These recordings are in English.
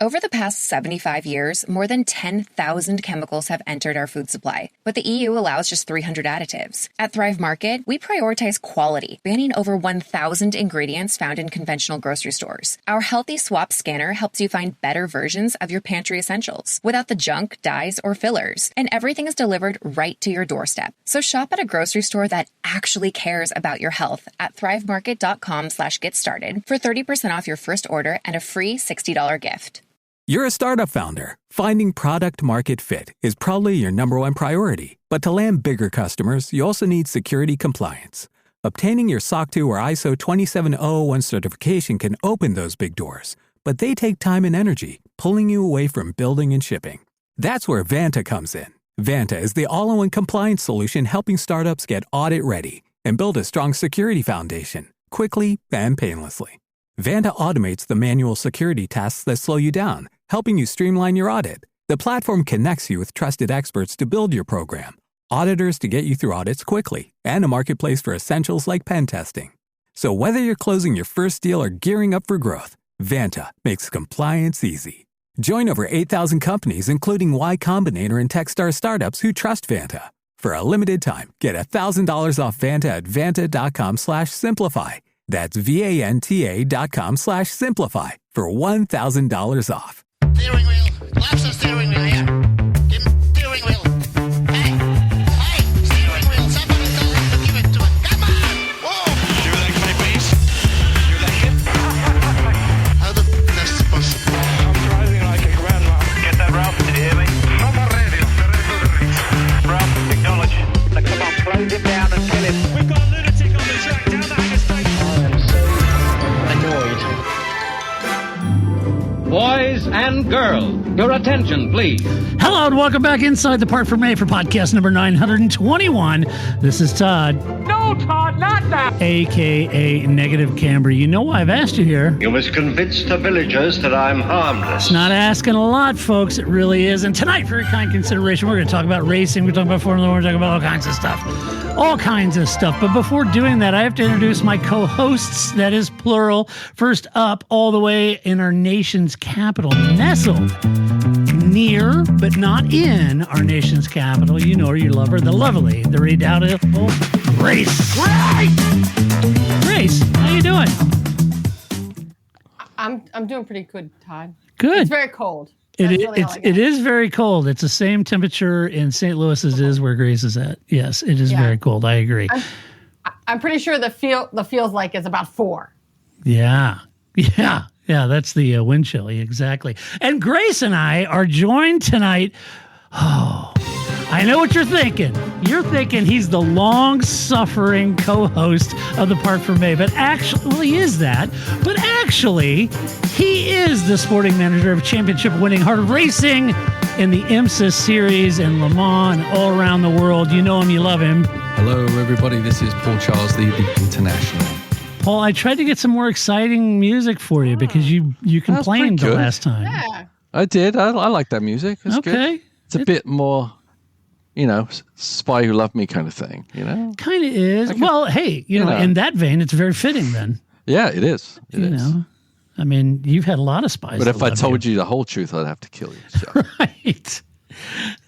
Over the past 75 years, more than 10,000 chemicals have entered our food supply, but the EU allows just 300 additives. At Thrive Market, we prioritize quality, banning over 1,000 ingredients found in conventional grocery stores. Our Healthy Swap scanner helps you find better versions of your pantry essentials without the junk, dyes, or fillers, and everything is delivered right to your doorstep. So shop at a grocery store that actually cares about your health at thrivemarket.com/get-started for 30% off your first order and a free $60 gift. You're a startup founder. Finding product market fit is probably your number one priority. But to land bigger customers, you also need security compliance. Obtaining your SOC 2 or ISO 27001 certification can open those big doors, but they take time and energy, pulling you away from building and shipping. That's where Vanta comes in. Vanta is the all-in-one compliance solution helping startups get audit ready and build a strong security foundation quickly and painlessly. Vanta automates the manual security tasks that slow you down, helping you streamline your audit. The platform connects you with trusted experts to build your program, auditors to get you through audits quickly, and a marketplace for essentials like pen testing. So whether you're closing your first deal or gearing up for growth, Vanta makes compliance easy. Join over 8,000 companies, including Y Combinator and Techstar startups who trust Vanta. For a limited time, get $1,000 off Vanta at vanta.com/simplify. That's VANTA.com/simplify for $1,000 off. Steering wheel. Collapse the steering wheel here. Give him steering wheel. Hey, steering wheel. Somebody tell him to give it to him. Come on. Whoa. Do that, can I please? Do that hip. How the that's possible? I'm driving like a grandma. Get that, Ralph? Did you hear me? I'm on radio. Ralph, acknowledge. Now, come on, close him down and kill him. We've got a lunatic on the track down the Hanger State. Boys and girls, your attention, please. Hello and welcome back inside the Part for May for podcast number 921. This is Todd. No, Todd, not that. A.K.A. Negative Camber. You know why I've asked you here. You must convince the villagers that I'm harmless. It's not asking a lot, folks. It really is. And tonight, for your kind consideration, we're going to talk about racing. We're talking about Formula One. We're talking about all kinds of stuff. All kinds of stuff. But before doing that, I have to introduce my co-hosts. That is plural. First up, all the way in our nation's capital, nestled near, but not in our nation's capital. You know her, you love her, the lovely, the redoubtable Grace. Grace, how you doing? I'm doing pretty good, Todd. Good. It's very cold. It is very cold. It's the same temperature in St. Louis as it is where Grace is at. Yes, it is very cold. I agree. I'm pretty sure the feels like is about 4. Yeah. That's the wind chill. Exactly. And Grace and I are joined tonight. Oh, I know what you're thinking. You're thinking he's the long-suffering co-host of the Part for May, but actually he is that. But actually, he is the sporting manager of championship-winning Heart of Racing in the IMSA series and Le Mans and all around the world. You know him, you love him. Hello, everybody. This is Paul Charles, the International. Paul, I tried to get some more exciting music for you because you complained the last time. Yeah. I did. I like that music. It's good. It's a bit more, Spy Who Loved Me kind of thing, Kind of is. Well, hey, in that vein, it's very fitting then. Yeah, it is. It is. I mean, you've had a lot of spies. But if I told you the whole truth, I'd have to kill you. So. Right.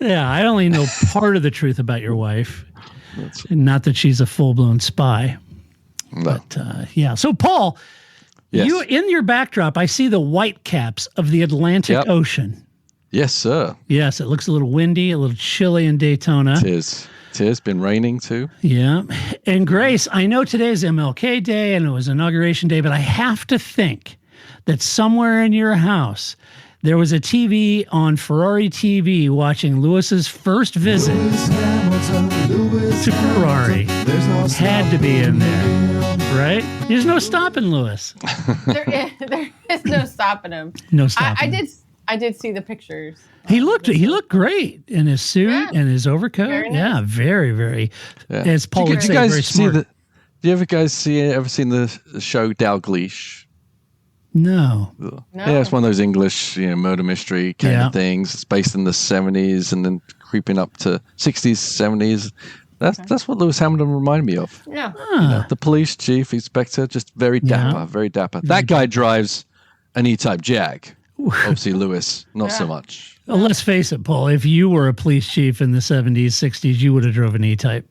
Yeah, I only know part of the truth about your wife. Not that she's a full-blown spy. No. But, So, Paul, you in your backdrop, I see the white caps of the Atlantic Ocean. Yes, sir. Yes, it looks a little windy, a little chilly in Daytona. It is. Been raining too. Yeah. And Grace, I know today's MLK Day and it was Inauguration Day, but I have to think that somewhere in your house there was a TV on Ferrari TV watching Lewis's first visit to Ferrari. Had to be in there, right? There's no stopping Lewis. There is no stopping him. No stopping him. I did see the pictures. He looked great in his suit and his overcoat. Very nice. Yeah, very, very. As Paul would say, very smart. Do you ever seen the show Dalgleish? No. Yeah, it's one of those English, murder mystery kind of things. It's based in the 70s and then creeping up to 60s, 70s. That's what Lewis Hamilton reminded me of. Yeah. The police chief, inspector, just very dapper, very dapper. That guy drives an E-Type Jag. Obviously, Lewis, not so much. Well, let's face it, Paul. If you were a police chief in the 70s, 60s, you would have drove an E-Type.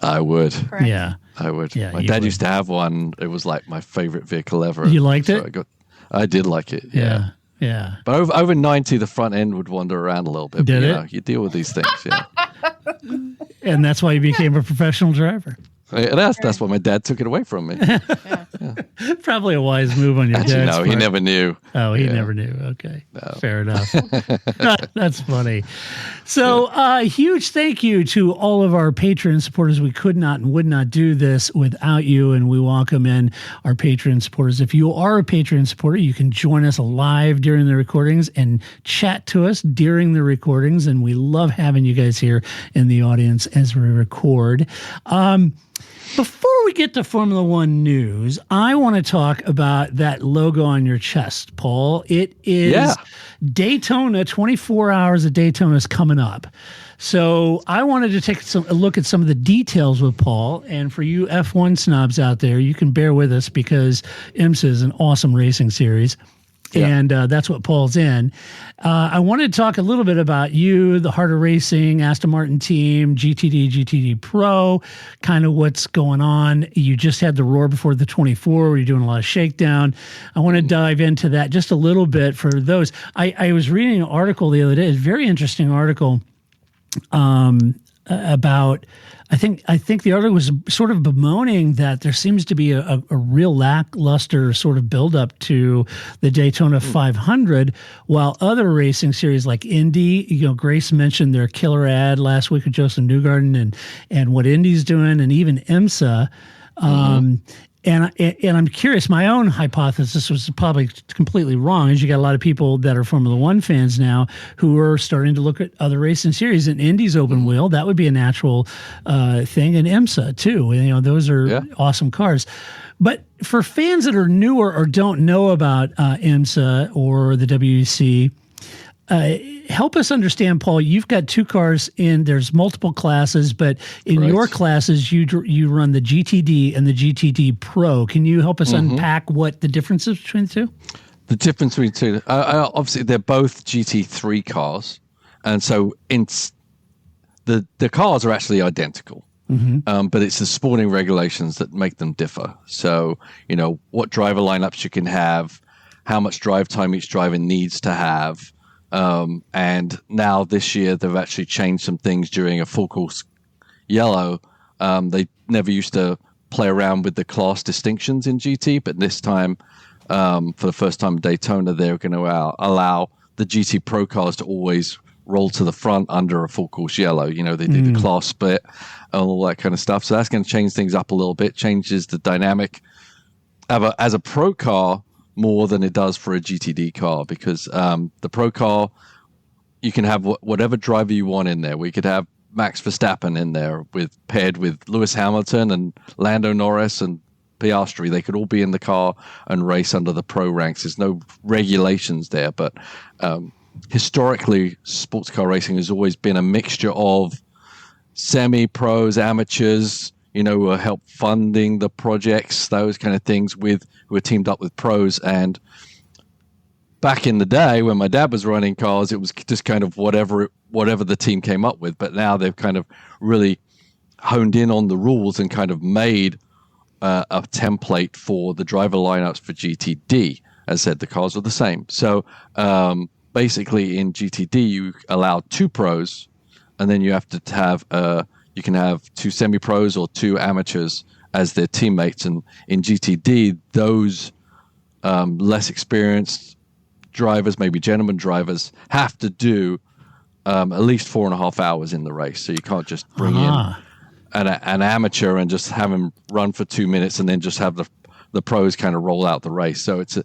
I would. Correct. Yeah. I would. Yeah, my you dad would. used to have one. It was like my favorite vehicle ever. You liked it? I did like it. Yeah. Yeah. But over 90, the front end would wander around a little bit. Did but, you it? know, you deal with these things. Yeah. And that's why you became a professional driver. And that's why my dad took it away from me. Probably a wise move on your Actually, dad's no, he part. never knew. Oh, he Yeah. never knew. Okay. Fair enough. That's funny. So, huge thank you to all of our Patreon supporters. We could not and would not do this without you, and we welcome in our Patreon supporters. If you are a Patreon supporter, you can join us live during the recordings and chat to us during the recordings, and we love having you guys here in the audience as we record. Before we get to Formula One news, I want to talk about that logo on your chest, Paul. It is Daytona. 24 hours of Daytona is coming up. So I wanted to take a look at some of the details with Paul. And for you F1 snobs out there, you can bear with us because IMSA is an awesome racing series. Yeah. And that's what Paul's in. I wanted to talk a little bit about you, the Heart of Racing, Aston Martin team, GTD Pro, kind of what's going on. You just had the Roar before the 24 where you're doing a lot of shakedown. I want to dive into that just a little bit for those. I was reading an article the other day, a very interesting article about, I think the article was sort of bemoaning that there seems to be a real lackluster sort of buildup to the Daytona 500, while other racing series like Indy, Grace mentioned their killer ad last week with Joseph Newgarden and what Indy's doing, and even IMSA. And I'm curious, my own hypothesis was probably completely wrong, is you got a lot of people that are Formula One fans now who are starting to look at other racing series. And Indy's open wheel, that would be a natural thing. And IMSA too, those are awesome cars. But for fans that are newer or don't know about IMSA or the WEC, help us understand, Paul. You've got two cars there's multiple classes, but in your classes, you run the GTD and the GTD Pro. Can you help us unpack what the difference is between the two? The difference between the two, obviously, they're both GT3 cars. And so the cars are actually identical. But it's the sporting regulations that make them differ. So, what driver lineups you can have, how much drive time each driver needs to have. And now this year they've actually changed some things during a full course yellow. They never used to play around with the class distinctions in GT, but this time, for the first time in Daytona, they're going to allow the GT Pro cars to always roll to the front under a full course yellow. They do the class split and all that kind of stuff. So that's going to change things up a little bit, changes the dynamic as a pro car more than it does for a GTD car, because the pro car, you can have whatever driver you want in there. We could have Max Verstappen in there paired with Lewis Hamilton and Lando Norris and Piastri. They could all be in the car and race under the pro ranks. There's no regulations there, but historically, sports car racing has always been a mixture of semi-pros, amateurs, who are help funding the projects, those kind of things, who are teamed up with pros. And back in the day when my dad was running cars, it was just kind of whatever the team came up with. But now they've kind of really honed in on the rules and kind of made a template for the driver lineups for GTD. As I said, the cars are the same. So basically in GTD, you allow two pros, and then you have to have you can have two semi-pros or two amateurs as their teammates. And in GTD, those less experienced drivers, maybe gentleman drivers, have to do at least 4.5 hours in the race. So you can't just bring in an amateur and just have him run for 2 minutes and then just have the pros kind of roll out the race. So it's a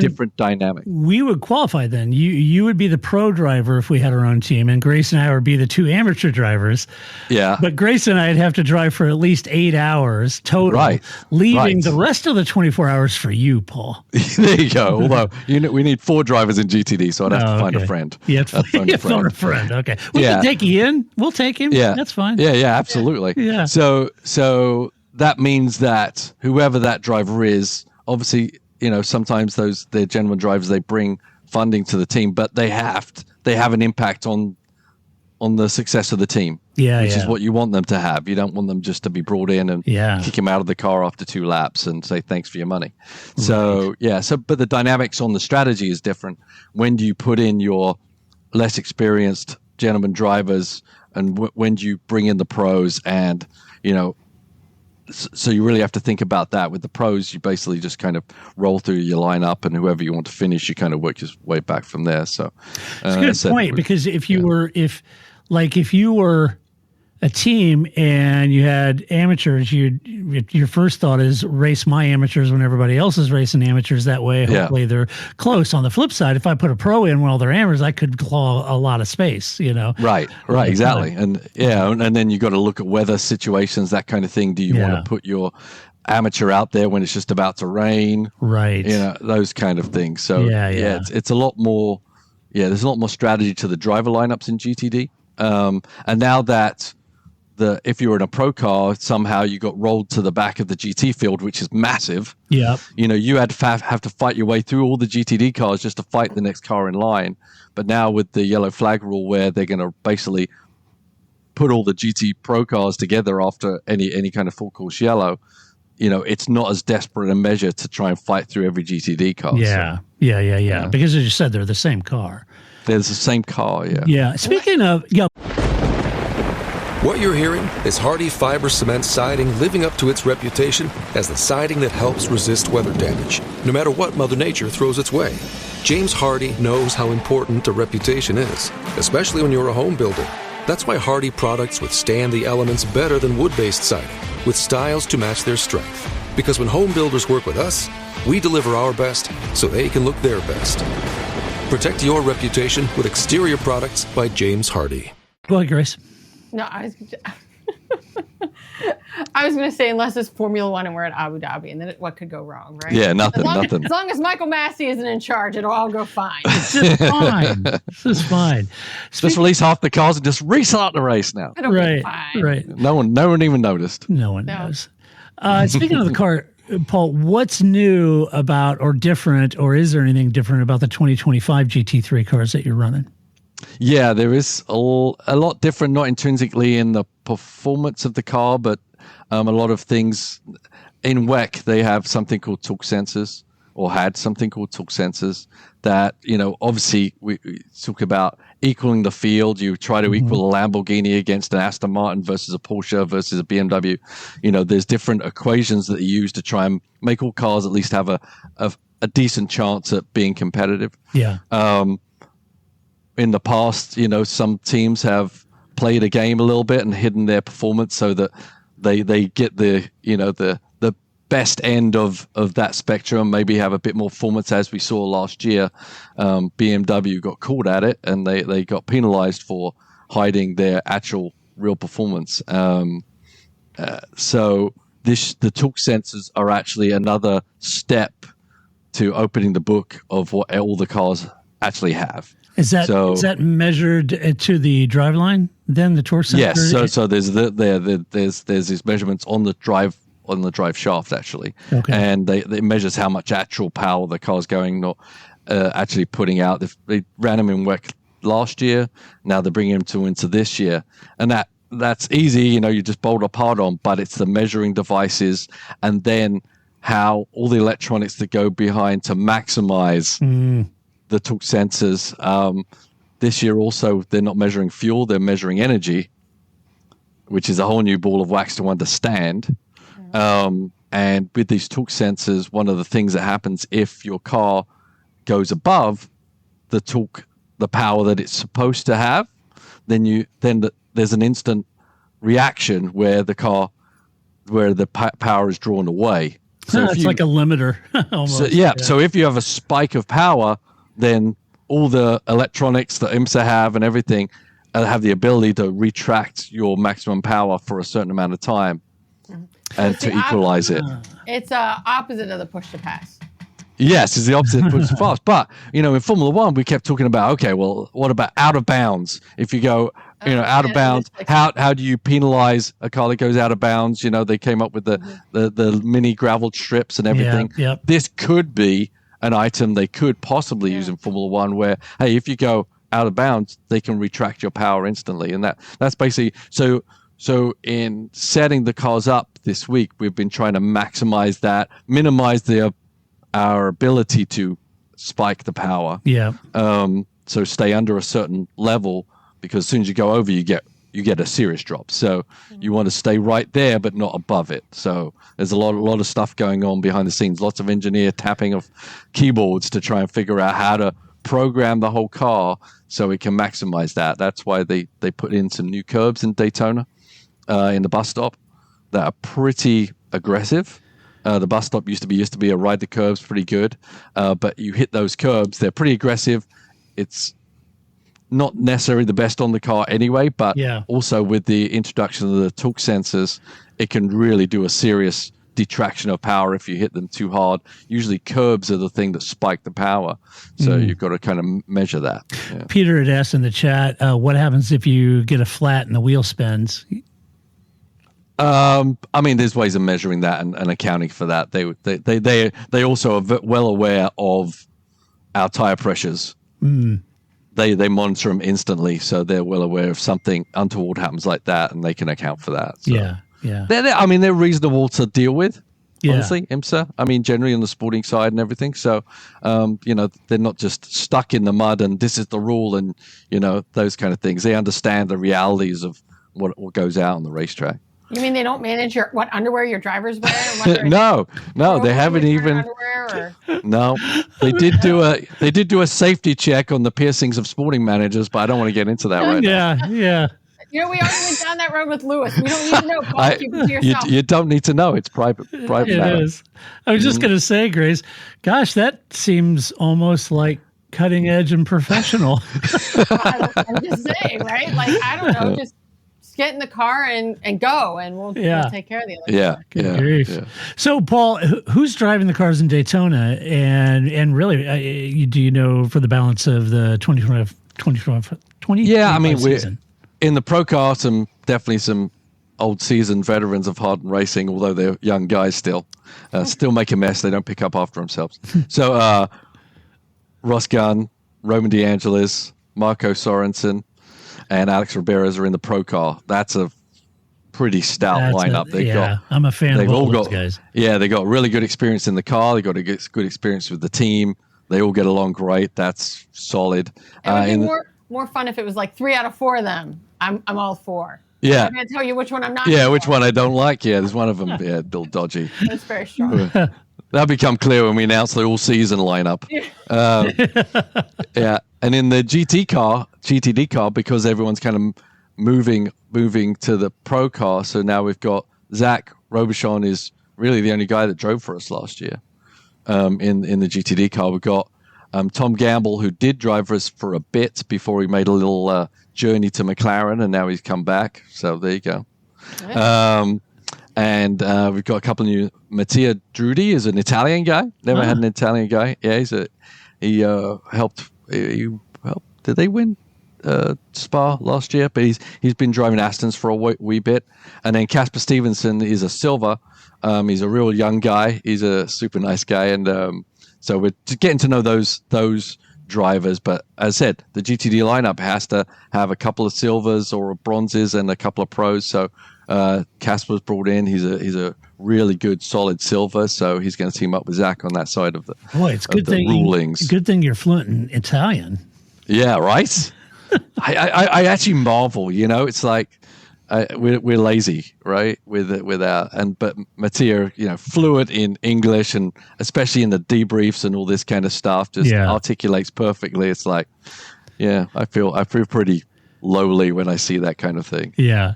different dynamic. We would qualify then. You would be the pro driver if we had our own team, and Grace and I would be the two amateur drivers. Yeah. But Grace and I would have to drive for at least 8 hours total, leaving the rest of the 24 hours for you, Paul. There you go. Although we need 4 drivers in GTD, so I'd have to find a friend. Yeah, phone a friend. Okay. We can take you in. We'll take him. Yeah. That's fine. Yeah, absolutely. Yeah. So that means that whoever that driver is, obviously, sometimes they're gentleman drivers, they bring funding to the team, but they have an impact on the success of the team. Yeah, which is what you want them to have. You don't want them just to be brought in and kick him out of the car after 2 laps and say thanks for your money. So but the dynamics on the strategy is different. When do you put in your less experienced gentleman drivers, and when do you bring in the pros? And so you really have to think about that. With the pros, you basically just kind of roll through your lineup, and whoever you want to finish, you kind of work your way back from there. So it's a good point, because if you were a team and you had amateurs, your first thought is race my amateurs when everybody else is racing amateurs. That way, hopefully they're close. On the flip side, if I put a pro in while they're amateurs, I could claw a lot of space, Right, exactly. And then you got to look at weather situations, that kind of thing. Do you want to put your amateur out there when it's just about to rain? Right. Those kind of things. So it's a lot more. Yeah, there's a lot more strategy to the driver lineups in GTD. And now that if you were in a pro car, somehow you got rolled to the back of the GT field, which is massive. Yeah. You had to have to fight your way through all the GTD cars just to fight the next car in line. But now with the yellow flag rule, where they're going to basically put all the GT Pro cars together after any kind of full course yellow, it's not as desperate a measure to try and fight through every GTD car. Yeah. Because as you said, they're the same car. They're the same car, Yeah. Speaking of, what you're hearing is Hardy Fiber Cement Siding living up to its reputation as the siding that helps resist weather damage, no matter what Mother Nature throws its way. James Hardy knows how important a reputation is, especially when you're a home builder. That's why Hardy products withstand the elements better than wood-based siding, with styles to match their strength. Because when home builders work with us, we deliver our best so they can look their best. Protect your reputation with exterior products by James Hardy. Go ahead, Grace. No, I was going to say, unless it's Formula One and we're at Abu Dhabi, and then what could go wrong, right? Yeah, nothing. As long as Michael Massey isn't in charge, it'll all go fine. It's just fine. This is fine. Just release half the cars and just restart the race now. It'll be fine. Right. No one even noticed. No one knows. Speaking of the car, Paul, what's new about or different, or is there anything different about the 2025 GT3 cars that you're running? Yeah, there is a lot different, not intrinsically in the performance of the car, but a lot of things. In WEC, they have something called torque sensors, or had something called torque sensors that, obviously we talk about equaling the field. You try to equal a Lamborghini against an Aston Martin versus a Porsche versus a BMW. There's different equations that you use to try and make all cars at least have a decent chance at being competitive. Yeah. In the past, some teams have played a game a little bit and hidden their performance so that they get the best end of that spectrum, maybe have a bit more performance. As we saw last year, BMW got caught at it and they got penalized for hiding their actual real performance. So the torque sensors are actually another step to opening the book of what all the cars actually have. Is that measured to the driveline? Then the torque sensor. Yes. So there's these measurements on the drive shaft actually, and it measures how much actual power the car's going, not actually putting out. They ran them in WEC last year. Now they're bringing them into this year, and that's easy. You just bolt a part on, but it's the measuring devices and then how all the electronics that go behind to maximize the torque sensors. This year also, they're not measuring fuel, they're measuring energy, which is a whole new ball of wax to understand. And with these torque sensors, one of the things that happens if your car goes above the torque, the power that it's supposed to have, then there's an instant reaction where the power is drawn away. So it's like a limiter. Almost. So if you have a spike of power, then all the electronics that IMSA have and everything have the ability to retract your maximum power for a certain amount of time and to equalize it. It's opposite of the push to pass. Yes, it's the opposite of push to pass. But, in Formula One, we kept talking about, okay, well, what about out of bounds? If you go, out of bounds, how do you penalize a car that goes out of bounds? They came up with the mini gravel strips and everything. This could be an item they could possibly use in Formula One, where hey, if you go out of bounds, they can retract your power instantly, and that's basically so. So in setting the cars up this week, we've been trying to maximize that, minimize our ability to spike the power. Yeah. So stay under a certain level, because as soon as you go over, you get a serious drop. So you want to stay right there, but not above it. So there's a lot of stuff going on behind the scenes. Lots of engineer tapping of keyboards to try and figure out how to program the whole car so we can maximize that. That's why they put in some new curbs in Daytona. In the bus stop that are pretty aggressive. The bus stop used to be a ride the curbs pretty good, but you hit those curbs, they're pretty aggressive. It's not necessarily the best on the car anyway, but also with the introduction of the torque sensors, it can really do a serious detraction of power if you hit them too hard. Usually curbs are the thing that spike the power, so you've got to kind of measure that. Yeah. Peter had asked in the chat, what happens if you get a flat and the wheel spins? I mean, there's ways of measuring that and accounting for that. They also are well aware of our tire pressures. They monitor them instantly, so they're well aware if something untoward happens like that, and they can account for that. So they're reasonable to deal with. Honestly, IMSA. I mean, generally on the sporting side and everything. So, they're not just stuck in the mud and this is the rule and those kind of things. They understand the realities of what goes out on the racetrack. You mean they don't manage what underwear your drivers wear? No, they haven't even. No, they did do a safety check on the piercings of sporting managers, but I don't want to get into that right now. Yeah. We already went down that road with Lewis. We don't need to know. Paul, keep it to yourself. You don't need to know. It's private. It matter. Is. I was just going to say, Grace, gosh, that seems almost like cutting edge and professional. I'm just saying, right? Like, I don't know, just get in the car and go, and we'll take care of the other stuff. Yeah. So, Paul, who's driving the cars in Daytona? And really, do you know for the balance of the 2020? Yeah, I mean, we're in the pro car. Definitely some old seasoned veterans of hardened racing, although they're young guys still make a mess. They don't pick up after themselves. So, Ross Gunn, Roman DeAngelis, Marco Sorensen, and Alex Riberas are in the pro car. That's a pretty stout lineup. I'm a fan of all those guys. Yeah, they got really good experience in the car. They got a good experience with the team. They all get along great. That's solid. It would be more fun if it was like 3 out of 4 of them. I'm all for. Yeah. I'm going to tell you which one I'm not. Yeah, which one I don't like. Yeah, there's one of them. Yeah, a little dodgy. That's very strong. That'll become clear when we announce the all-season lineup. Yeah, and in the GTD car, because everyone's kind of moving to the pro car, so now we've got Zach Robichon is really the only guy that drove for us last year in the GTD car. We've got Tom Gamble, who did drive for us for a bit before he made a little journey to McLaren, and now he's come back. So there you go. Yeah. And we've got a couple of new. Mattia Drudi is an Italian guy. Never had an Italian guy. Yeah, he helped. Did they win Spa last year? But he's been driving Astons for a wee bit. And then Casper Stevenson is a silver. He's a real young guy. He's a super nice guy, and so we're getting to know those drivers. But as I said, the GTD lineup has to have a couple of silvers or bronzes and a couple of pros. So Casper's brought in. He's a really good, solid silver. So he's going to team up with Zach on that side of the it's good thing rulings. Good thing you're fluent in Italian. Yeah, right. I actually marvel. It's like we're lazy, right? But Mattia, fluent in English and especially in the debriefs and all this kind of stuff, just articulates perfectly. It's like, I feel pretty lowly when I see that kind of thing. Yeah.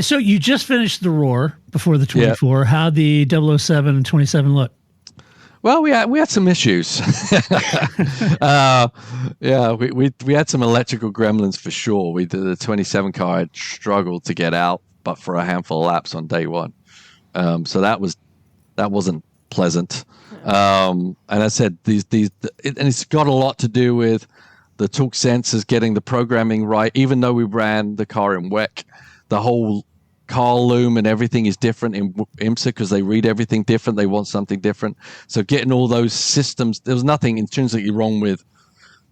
So you just finished the Roar before the 24. How'd the 007 and 27 look? Well, we had some issues. We had some electrical gremlins for sure. The 27 car had struggled to get out, but for a handful of laps on day one. So that wasn't pleasant. And I said and it's got a lot to do with the torque sensors getting the programming right. Even though we ran the car in WEC, the whole car loom and everything is different in IMSA because they read everything different. They want something different. So getting all those systems, there was nothing intrinsically wrong with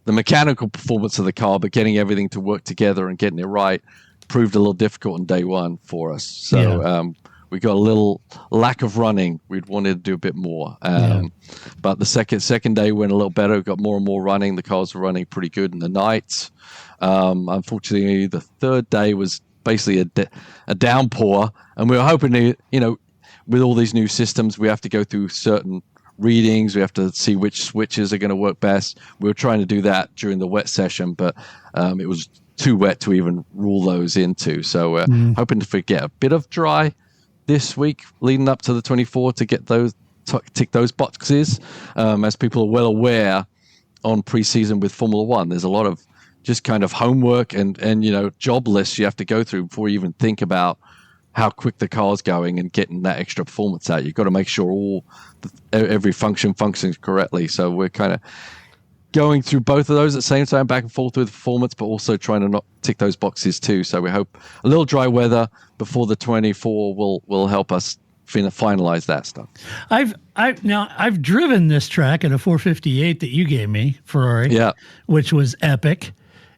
the mechanical performance of the car, but getting everything to work together and getting it right proved a little difficult on day one for us. So we got a little lack of running. We'd wanted to do a bit more. But the second day went a little better. We got more and more running. The cars were running pretty good in the nights. Unfortunately, the third day was basically a downpour, and we were hoping to, with all these new systems, we have to go through certain readings. We have to see which switches are going to work best. We were trying to do that during the wet session, but it was too wet to even rule those into. So hoping to get a bit of dry this week leading up to the 24 to get those tick those boxes. As people are well aware, on preseason with Formula One, there's a lot of just kind of homework and job lists you have to go through before you even think about how quick the car's going and getting that extra performance out. You've got to make sure every function functions correctly. So we're kind of going through both of those at the same time, back and forth with performance, but also trying to not tick those boxes too. So we hope a little dry weather before the 24 will help us finalize that stuff. I've driven this track at a 458 that you gave me, Ferrari, which was epic.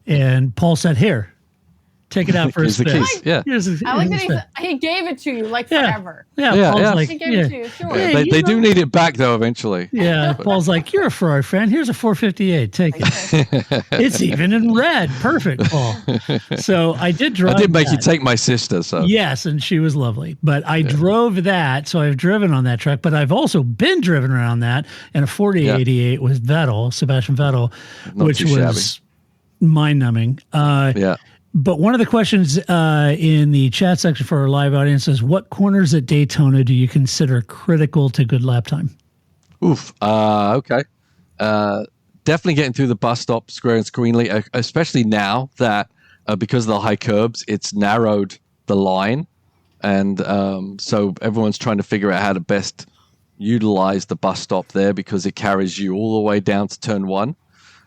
And Paul said, "Here, take it out for a spin." Yeah, I like that he gave it to you forever. Paul's like, he gave it to you. Sure. They do need it back though eventually. Yeah, Paul's like, "You're a Ferrari fan. Here's a 458. Take it. It's even in red. Perfect, Paul." So I did drive. I did make you take my sister. So yes, and she was lovely. But I drove that, so I've driven on that track. But I've also been driven around that in a 4088 with Sebastian Vettel, which was mind-numbing. But one of the questions in the chat section for our live audience is, what corners at Daytona do you consider critical to good lap time? Okay. Definitely getting through the bus stop square and screenly, especially now that because of the high curbs, it's narrowed the line. And so everyone's trying to figure out how to best utilize the bus stop there because it carries you all the way down to turn one.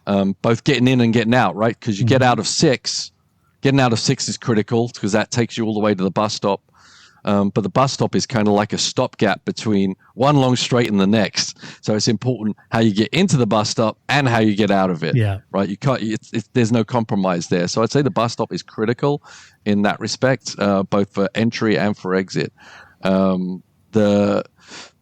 Both getting in and getting out, right? Because you get out of six. Getting out of six is critical because that takes you all the way to the bus stop. But the bus stop is kind of like a stopgap between one long straight and the next. So it's important how you get into the bus stop and how you get out of it. Yeah. Right. You can't. There's no compromise there. So I'd say the bus stop is critical in that respect, both for entry and for exit. Then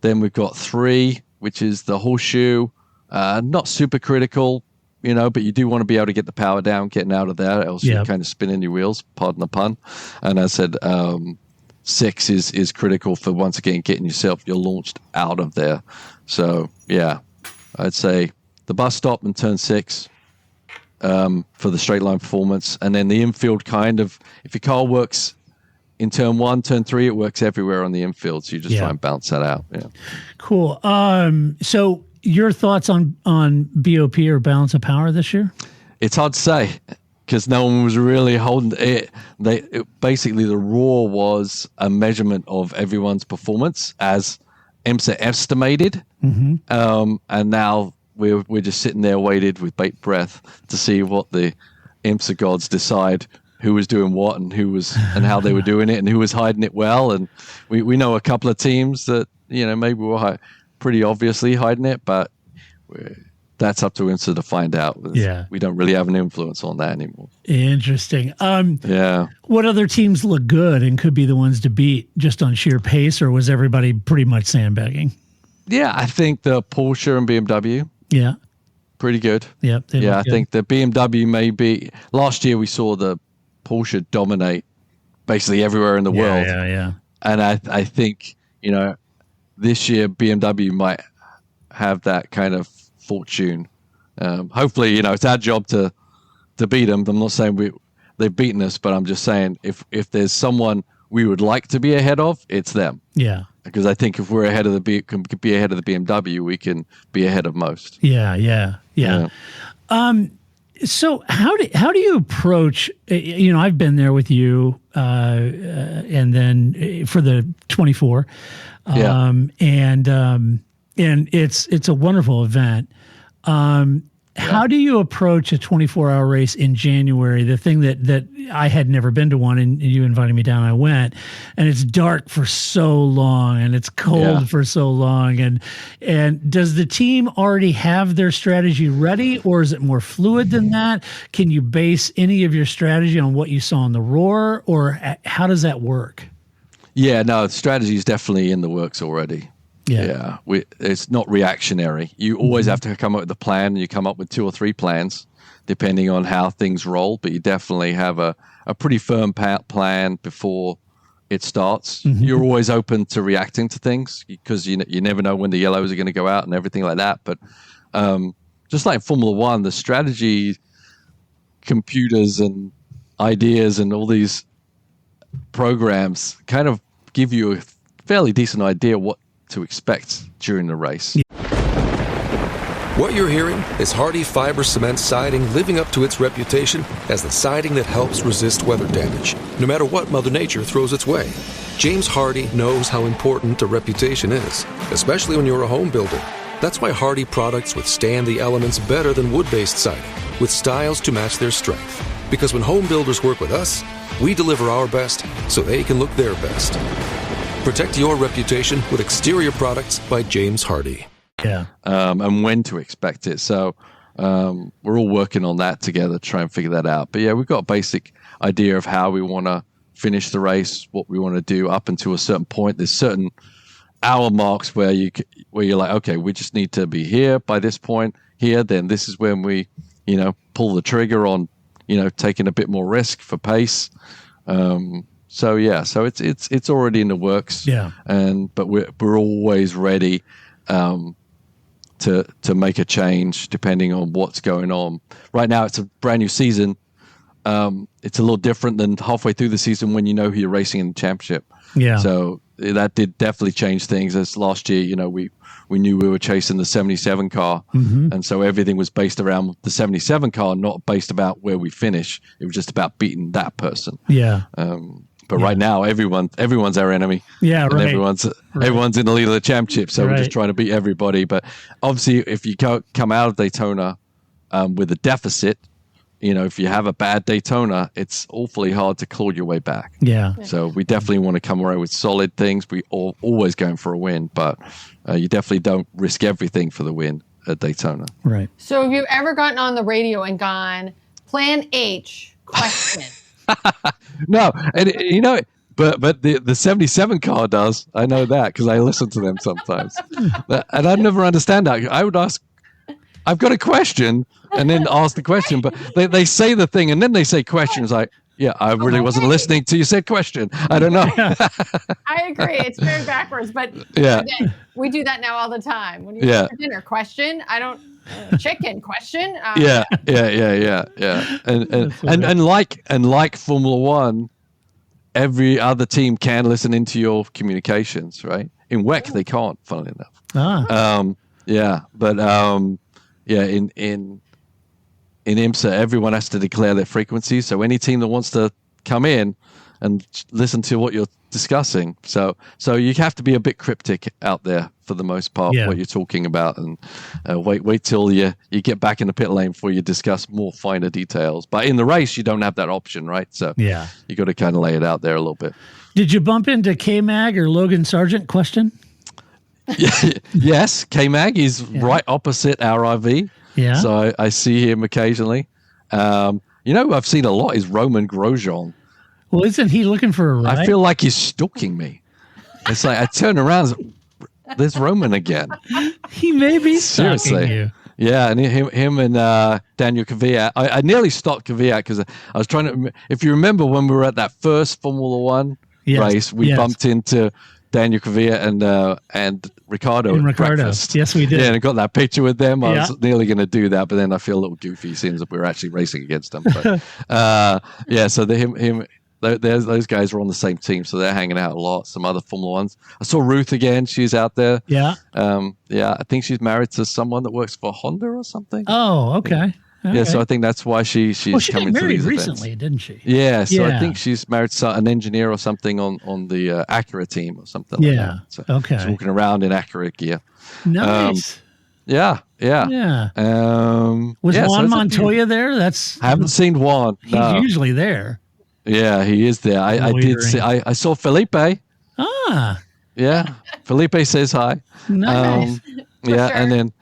we've got 3, which is the horseshoe. Not super critical. But you do want to be able to get the power down, getting out of there, else you're kind of spinning your wheels, pardon the pun. And I said 6 is critical for, once again, getting you're launched out of there. So, I'd say the bus stop and turn 6 for the straight line performance. And then the infield if your car works in turn 1, turn 3, it works everywhere on the infield. So you just try and bounce that out. Yeah. Cool. So your thoughts on BOP or balance of power this year? It's hard to say because no one was really holding it. Basically, the RAW was a measurement of everyone's performance as IMSA estimated. And now we're just sitting there waited with bated breath to see what the IMSA gods decide who was doing what and and how they were doing it and who was hiding it well. And we know a couple of teams that, maybe were pretty obviously hiding it, but that's up to IMSA to find out. We don't really have an influence on that anymore. Interesting. What other teams look good and could be the ones to beat just on sheer pace, or was everybody pretty much sandbagging? Yeah, I think the Porsche and BMW. Yeah. Pretty good. Yep. I think the BMW maybe. Last year we saw the Porsche dominate basically everywhere in the world. Yeah. And I think, this year BMW might have that kind of fortune. Hopefully, it's our job to beat them. I'm not saying they've beaten us, but I'm just saying if there's someone we would like to be ahead of, it's them. Yeah. Because I think if we're can be ahead of the BMW, we can be ahead of most. Yeah. So how do you approach? I've been there with you, and then for the 24, and it's a wonderful event. How do you approach a 24-hour race in January? The thing that I had never been to one, and you invited me down, I went, and it's dark for so long, and it's cold for so long, and does the team already have their strategy ready, or is it more fluid than that? Can you base any of your strategy on what you saw in the Roar, or how does that work? Yeah, no, the strategy is definitely in the works already. Yeah. It's not reactionary. You always have to come up with a plan. You come up with 2 or 3 plans, depending on how things roll. But you definitely have a pretty firm plan before it starts. You're always open to reacting to things because you never know when the yellows are going to go out and everything like that. But just like Formula One, the strategy, computers and ideas and all these programs kind of give you a fairly decent idea what to expect during the race. What you're hearing is Hardy fiber cement siding living up to its reputation as the siding that helps resist weather damage, no matter what Mother Nature throws its way. James Hardy knows how important a reputation is, especially when you're a home builder. That's why Hardy products withstand the elements better than wood-based siding, with styles to match their strength. Because when home builders work with us, we deliver our best so they can look their best. Protect your reputation with exterior products by James Hardy. Yeah. And when to expect it. So we're all working on that together to try and figure that out. But yeah, we've got a basic idea of how we want to finish the race, what we want to do up until a certain point. There's certain hour marks where you're like, okay, we just need to be here by this point here. Then this is when we, pull the trigger on, taking a bit more risk for pace. So it's already in the works. Yeah. But we're always ready to make a change depending on what's going on. Right now, it's a brand new season. It's a little different than halfway through the season when you know who you're racing in the championship. Yeah. So that did definitely change things. As last year, we knew we were chasing the 77 car, and so everything was based around the 77 car, not based about where we finish. It was just about beating that person. Yeah. But right now, everyone's our enemy. Yeah, and right. Everyone's in the lead of the championship, so we're just trying to beat everybody. But obviously, if you come out of Daytona with a deficit, if you have a bad Daytona, it's awfully hard to claw your way back. Yeah. So we definitely want to come away with solid things. We always going for a win, but you definitely don't risk everything for the win at Daytona. Right. So have you ever gotten on the radio and gone, Plan H, question? No, and but the 77 car does. I know that because I listen to them sometimes, and I never understand that. I would ask, I've got a question, and then ask the question, but they say the thing, and then they say questions like, yeah, I really wasn't listening to you said question. I don't know. I agree. It's very backwards, but again, we do that now all the time. When you go for dinner, question. I don't. Chicken question. Yeah. And like Formula One, every other team can listen into your communications, right? In WEC, they can't, funnily enough. In IMSA, everyone has to declare their frequencies. So any team that wants to come in and listen to what you're discussing. So you have to be a bit cryptic out there for the most part, what you're talking about, and wait till you get back in the pit lane before you discuss more finer details. But in the race, you don't have that option, right? So you got to kind of lay it out there a little bit. Did you bump into K-Mag or Logan Sargent? Question? Yes, K-Mag is right opposite our RV. Yeah. So I see him occasionally. I've seen a lot is Roman Grosjean. Well, isn't he looking for a ride? I feel like he's stalking me. It's like I turn around, there's Roman again. He may be stalking you. Yeah, and him and Daniel Kvyat. I nearly stopped Kvyat because I was trying to. If you remember when we were at that first Formula One race, we bumped into Daniel Kvyat and Ricardo at breakfast. Yes, we did. Yeah, and I got that picture with them. I was nearly going to do that, but then I feel a little goofy seeing that we were actually racing against them. But, so him. Those guys are on the same team, so they're hanging out a lot. Some other Formula Ones. I saw Ruth again. She's out there. Yeah. I think she's married to someone that works for Honda or something. Oh, okay. Yeah, so I think that's why she's she coming got to these married events. recently, didn't she? Yeah, so I think she's married to an engineer or something on the Acura team or something like that. So she's walking around in Acura gear. Nice. Yeah. Yeah. Was Juan Montoya there? I haven't seen Juan. No. He's usually there. Yeah, he is there. I did see. I saw Felipe. Ah. Yeah, Felipe says hi. Nice. Yeah, sure. and then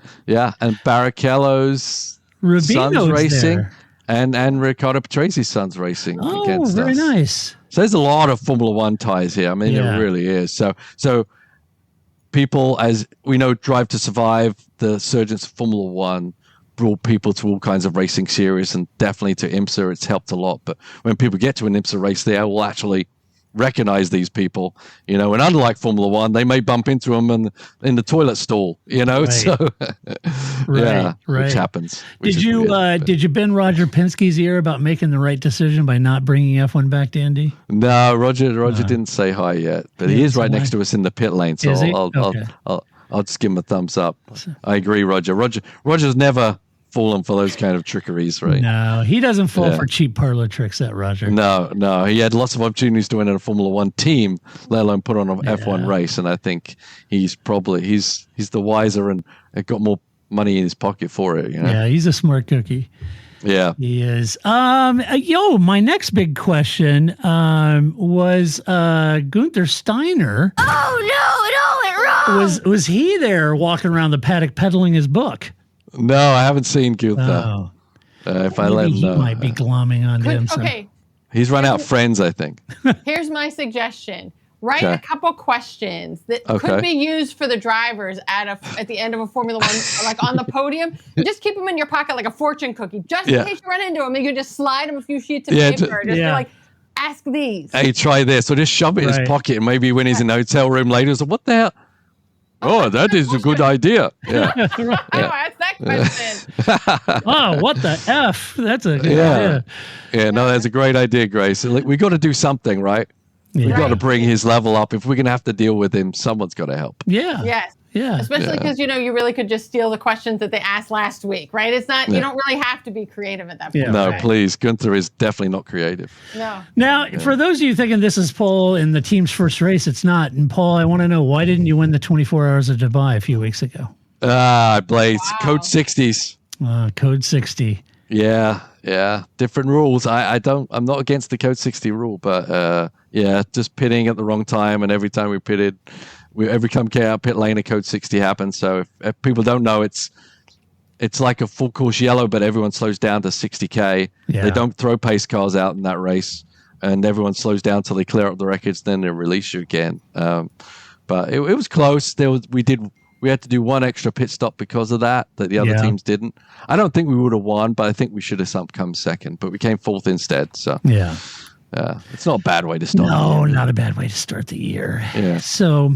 and Barrichello's son's racing, there. and Riccardo Patrese son's racing against very us. nice. So there's a lot of Formula One ties here. I mean, it really is. So people, as we know, Drive to Survive, the surgence of Formula One brought people to all kinds of racing series, and definitely to IMSA, it's helped a lot. But when people get to an IMSA race, they will actually recognize these people, and unlike Formula One, they may bump into them in the toilet stall, Right. So right. which happens. Did you bend Roger Penske's ear about making the right decision by not bringing F1 back to Indy? No, Roger didn't say hi yet, but he is right next to us in the pit lane, so I'll just give him a thumbs up. I agree, Roger. Roger's never fallen for those kind of trickeries, right? No, he doesn't fall for cheap parlor tricks, that Roger. No. He had lots of opportunities to win in a Formula One team, let alone put on an F1 race. And I think he's the wiser and got more money in his pocket for it. Yeah, he's a smart cookie. Yeah, he is. My next big question was Gunther Steiner. Oh no, it all went wrong. Was he there walking around the paddock peddling his book? No, I haven't seen Gunther. Oh. If I let him know, he might be glomming on him. Okay. He's run out of friends, I think. Here's my suggestion. Write a couple questions that could be used for the drivers at the end of a Formula One, like on the podium. And just keep them in your pocket like a fortune cookie, just in case you run into them. And you just slide them a few sheets of paper. Just be like, ask these. Hey, try this. Or just shove it in his pocket, and maybe when he's in the hotel room later, he's like, what the hell? Oh, that is a good idea. Yeah. Ask that question. Oh, what the F? That's a good idea. Yeah, no, that's a great idea, Grace. We got to do something, right? We've got to bring his level up. If we're going to have to deal with him, someone's got to help. Yeah. Yes. Yeah. Especially because, you really could just steal the questions that they asked last week, right? It's not, you don't really have to be creative at that point. No, right? please. Gunther is definitely not creative. No. Now, for those of you thinking this is Paul in the team's first race, it's not. And Paul, I want to know, why didn't you win the 24 Hours of Dubai a few weeks ago? Blaze. Wow. Code 60s. Code 60. Yeah. Different rules. I'm not against the Code 60 rule, but just pitting at the wrong time, and every time we pitted, every time we came out pit lane, a Code 60 happens. So if people don't know, it's like a full course yellow, but everyone slows down to 60K. Yeah. They don't throw pace cars out in that race, and everyone slows down till they clear up the wreckage, then they release you again. But it was close. We had to do one extra pit stop because of that the other teams didn't. I don't think we would have won, but I think we should have come second. But we came fourth instead. So it's not a bad way to start. No, not a bad way to start the year. Yeah. So,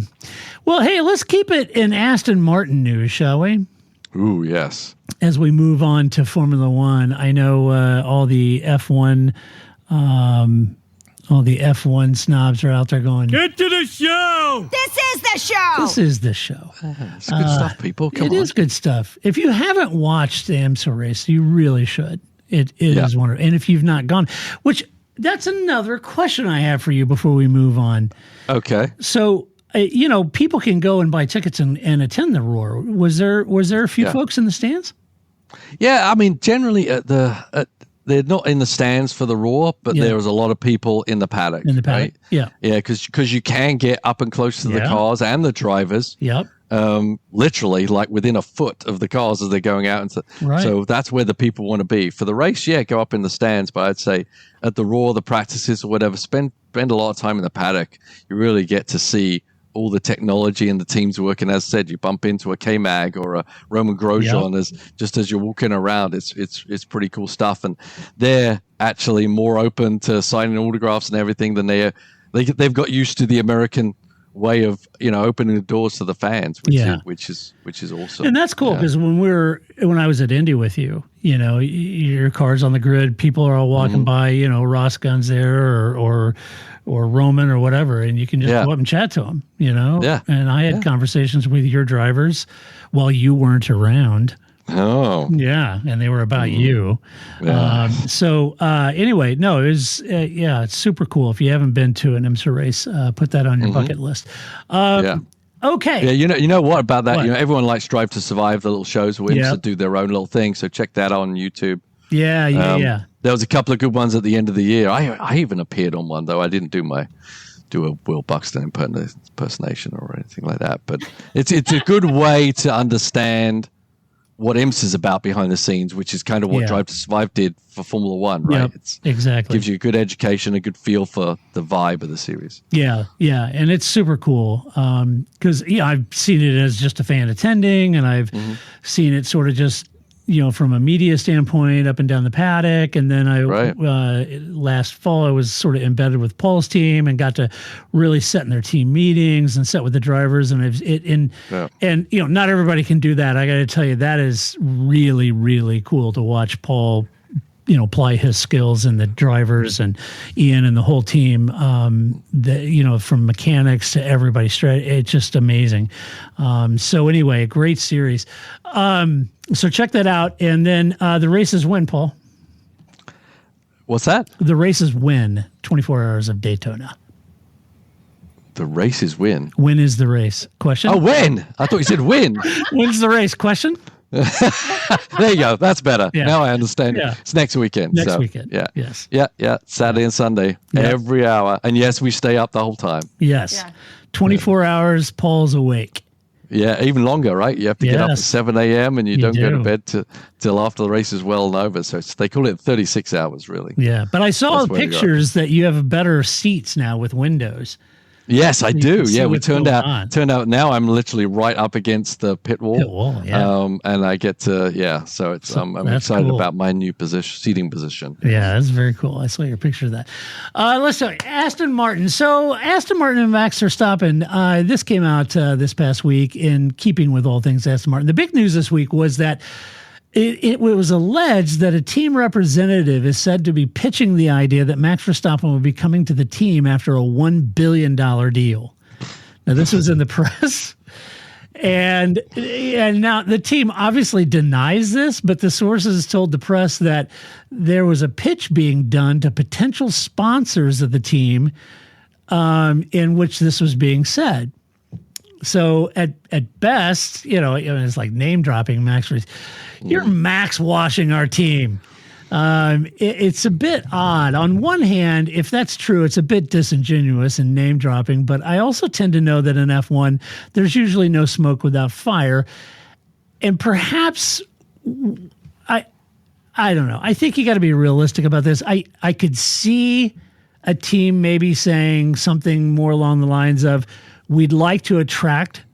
well, hey, let's keep it in Aston Martin news, shall we? Ooh, yes. As we move on to Formula One, I know all the F1. All the F1 snobs are out there going, get to the show! This is the show! This is the show. It's good stuff, people. Come on. It is good stuff. If you haven't watched the IMSA race, you really should. It is wonderful. And if you've not gone, which that's another question I have for you before we move on. Okay. So, people can go and buy tickets and attend the Roar. Was there a few folks in the stands? Yeah, I mean, generally they're not in the stands for the Roar, but there was a lot of people in the paddock. Right? Yeah. Yeah, because you can get up and close to the cars and the drivers. Yep. Literally, like within a foot of the cars as they're going out. So that's where the people want to be. For the race, go up in the stands. But I'd say at the Roar, the practices or whatever, spend a lot of time in the paddock. You really get to see all the technology and the teams working. As I said, you bump into a K-Mag or a Roman Grosjean as you're walking around. It's pretty cool stuff, and they're actually more open to signing autographs and everything than they've got used to the American way of opening the doors to the fans, which is awesome. And that's cool because when I was at Indy with you, your car's on the grid, people are all walking by, Ross Gunn's there or Roman or whatever, and you can just go up and chat to them, Yeah. And I had conversations with your drivers while you weren't around. Oh. Yeah, and they were about you. Yeah. Anyway, no, it was, it's super cool. If you haven't been to an IMSA race, put that on your bucket list. Okay. Yeah, you know what about that? What? Everyone likes Drive to Survive, the little shows where IMSA do their own little thing. So check that on YouTube. Yeah. There was a couple of good ones at the end of the year. I even appeared on one, though. I didn't do a Will Buxton impersonation or anything like that. But it's a good way to understand what IMSA is about behind the scenes, which is kind of what Drive to Survive did for Formula One, right? Yep, exactly. Gives you a good education, a good feel for the vibe of the series. Yeah, and it's super cool because I've seen it as just a fan attending, and I've seen it sort of just from a media standpoint up and down the paddock, and then last fall I was sort of embedded with Paul's team and got to really set in their team meetings and set with the drivers, and not everybody can do that. I got to tell you, that is really, really cool to watch Paul apply his skills and the drivers and Ian and the whole team, from mechanics to everybody straight. It's just amazing. So anyway, a great series. So check that out. And then the races win, Paul. What's that? The races win 24 Hours of Daytona. The races win? When is the race? Question? Oh, when? I thought you said win. When's the race? Question? There you go. That's better. Yeah. Now I understand. Yeah. It's next weekend. Next weekend. Yeah. Yes. Yeah. Saturday and Sunday, every hour. And yes, we stay up the whole time. Yes. Yeah. 24 hours, Paul's awake. Yeah, even longer, right? You have to get up at 7 a.m. and you don't go to bed till after the race is well and over. So they call it 36 hours, really. Yeah, but I saw pictures that you have better seats now with windows. Yes, I do. Yeah, we turned out now I'm literally right up against the pit wall. And I get to, so it's I'm excited about my new seating position. Yeah, that's very cool. I saw your picture of that. Let's talk Aston Martin. So Aston Martin and Max Verstappen, this came out this past week in keeping with all things Aston Martin. The big news this week was that it was alleged that a team representative is said to be pitching the idea that Max Verstappen will be coming to the team after a $1 billion deal. Now, this was in the press. And now the team obviously denies this, but the sources told the press that there was a pitch being done to potential sponsors of the team in which this was being said. So at best, it's like name dropping Max. You're Max washing our team. It's a bit odd. On one hand, if that's true, it's a bit disingenuous and name dropping. But I also tend to know that in F1, there's usually no smoke without fire. And perhaps I don't know. I think you got to be realistic about this. I could see a team maybe saying something more along the lines of, we'd like to attract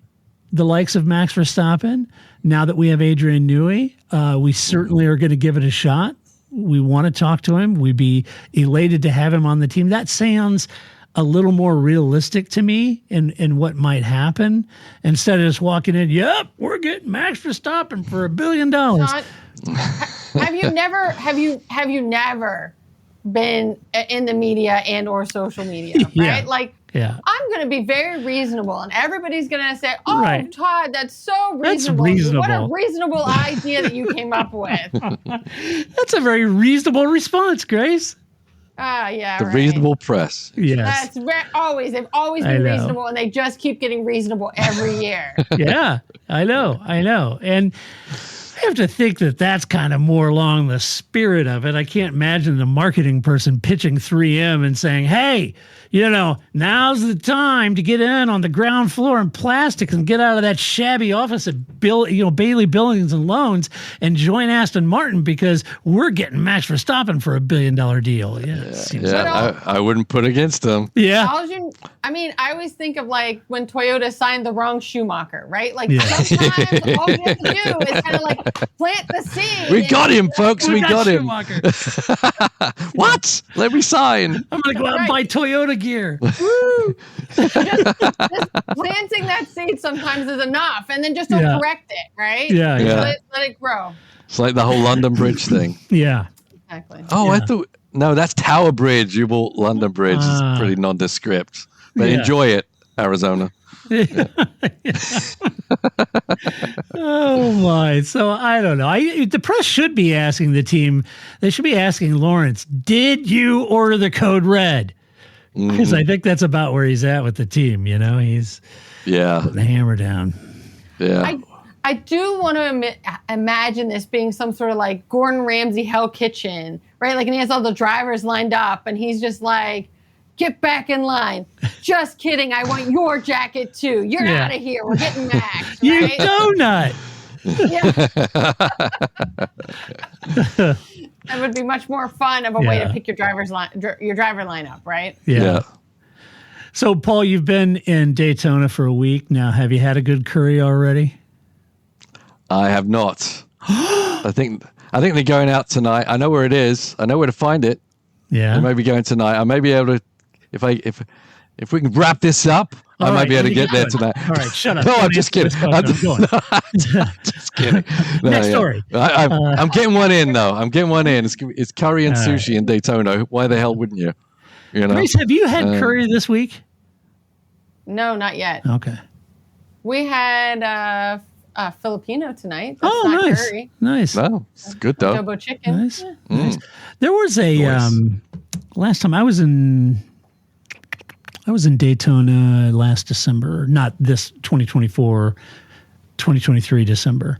the likes of Max Verstappen now that we have Adrian Newey. We certainly are going to give it a shot. We want to talk to him. We'd be elated to have him on the team. That sounds a little more realistic to me in what might happen, instead of just walking in, yep, we're getting Max Verstappen for $1 billion. Have you never been in the media and or social media, right? I'm going to be very reasonable, and everybody's going to say, "Oh, Todd, that's so reasonable. What a reasonable idea that you came up with." That's a very reasonable response, Grace. The reasonable press. Yes, they've always been reasonable, and they just keep getting reasonable every year. Yeah, I know, and I have to think that that's kind of more along the spirit of it. I can't imagine the marketing person pitching 3M and saying, hey, now's the time to get in on the ground floor in plastics and get out of that shabby office at Bailey Billings and Loans and join Aston Martin because we're getting Max Verstappen for $1 billion deal. I wouldn't put against them. Yeah. I always think of like when Toyota signed the wrong Schumacher, right? Like sometimes all you have to do is kind of like plant the seed. We got him, folks. We got him. What? Let me sign. I'm going to go out and buy Toyota gear. Woo! just planting that seed sometimes is enough, and then just don't correct it, right? Yeah. Let it grow. It's like the whole London Bridge thing. Yeah. Exactly. Oh, I thought... No, that's Tower Bridge. You bought London Bridge. It's pretty nondescript. But enjoy it, Arizona. Oh, my. So, I don't know. The press should be asking the team, they should be asking Lawrence, did you order the code red? Because I think that's about where he's at with the team. He's putting the hammer down. Yeah. I do want to imagine this being some sort of like Gordon Ramsay Hell Kitchen, right? Like, and he has all the drivers lined up, and he's just like, "Get back in line." Just kidding. I want your jacket too. You're out of here. We're getting Max. Right? You donut. That would be much more fun of a way to pick your driver lineup, right? Yeah. So, Paul, you've been in Daytona for a week now. Have you had a good curry already? I have not. I think they're going out tonight. I know where it is. I know where to find it. Yeah. They may be going tonight. I may be able to, if we can wrap this up, I might be able to get there tonight. All right, shut up. No, I'm just kidding. I'm just kidding. No, Next story. I'm getting one in, though. I'm getting one in. It's curry and sushi in Daytona. Why the hell wouldn't you? Grace, have you had curry this week? No, not yet. Okay. We had Filipino tonight. That's not nice. Curry. Nice. Well, it's good, though. Adobo chicken. Nice. Nice. There was a last time I was in Daytona last December, not this 2024, 2023 December.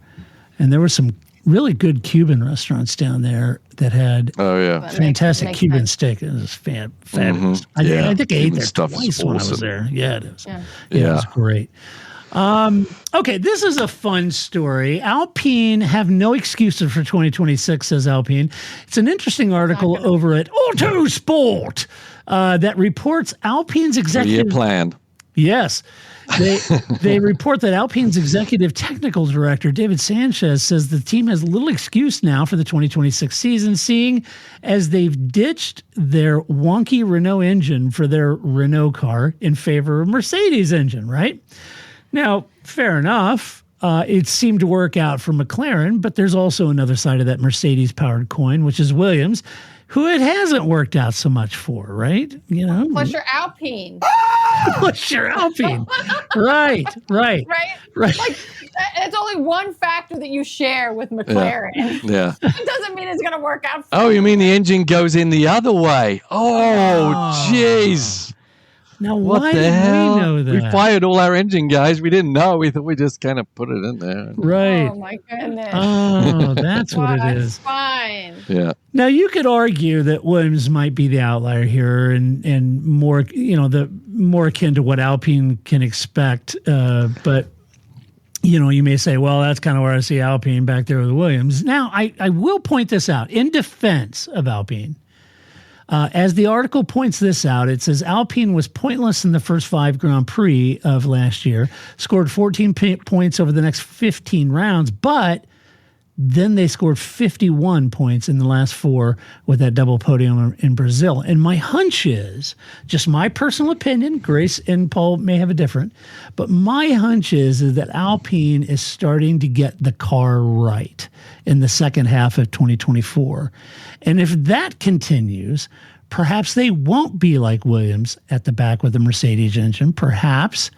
And there were some really good Cuban restaurants down there that had fantastic Cuban steak. It was fabulous. I think I ate there twice when I was there. Yeah, it is. Yeah, it was great. Okay, this is a fun story. Alpine have no excuses for 2026, says Alpine. It's an interesting article over at Autosport that reports Alpine's executive plan. Yes. They report that Alpine's executive technical director, David Sanchez, says the team has little excuse now for the 2026 season, seeing as they've ditched their wonky Renault engine for their Renault car in favor of Mercedes engine, right? Now, fair enough. It seemed to work out for McLaren, but there's also another side of that Mercedes-powered coin, which is Williams, who it hasn't worked out so much for, right? Plus your Alpine. Plus your Alpine. Right. Like, it's only one factor that you share with McLaren. Yeah. It doesn't mean it's going to work out for you. You mean the engine goes in the other way? Oh, jeez. Now, what why the did hell? we know that? We fired all our engine guys. We didn't know. We thought we just kind of put it in there. Right. Oh, my goodness. Oh, that's what it is. Fine. Yeah. Now, you could argue that Williams might be the outlier here and more, the more akin to what Alpine can expect. But, you may say, well, that's kind of where I see Alpine back there with Williams. Now, I will point this out in defense of Alpine. As the article points this out, it says Alpine was pointless in the first 5 Grand Prix of last year, scored 14 points over the next 15 rounds, but then they scored 51 points in the last 4 with that double podium in Brazil. And my hunch is, just my personal opinion, Grace and Paul may have a different, but my hunch is that Alpine is starting to get the car right in the second half of 2024. And if that continues, perhaps they won't be like Williams at the back with the Mercedes engine. Perhaps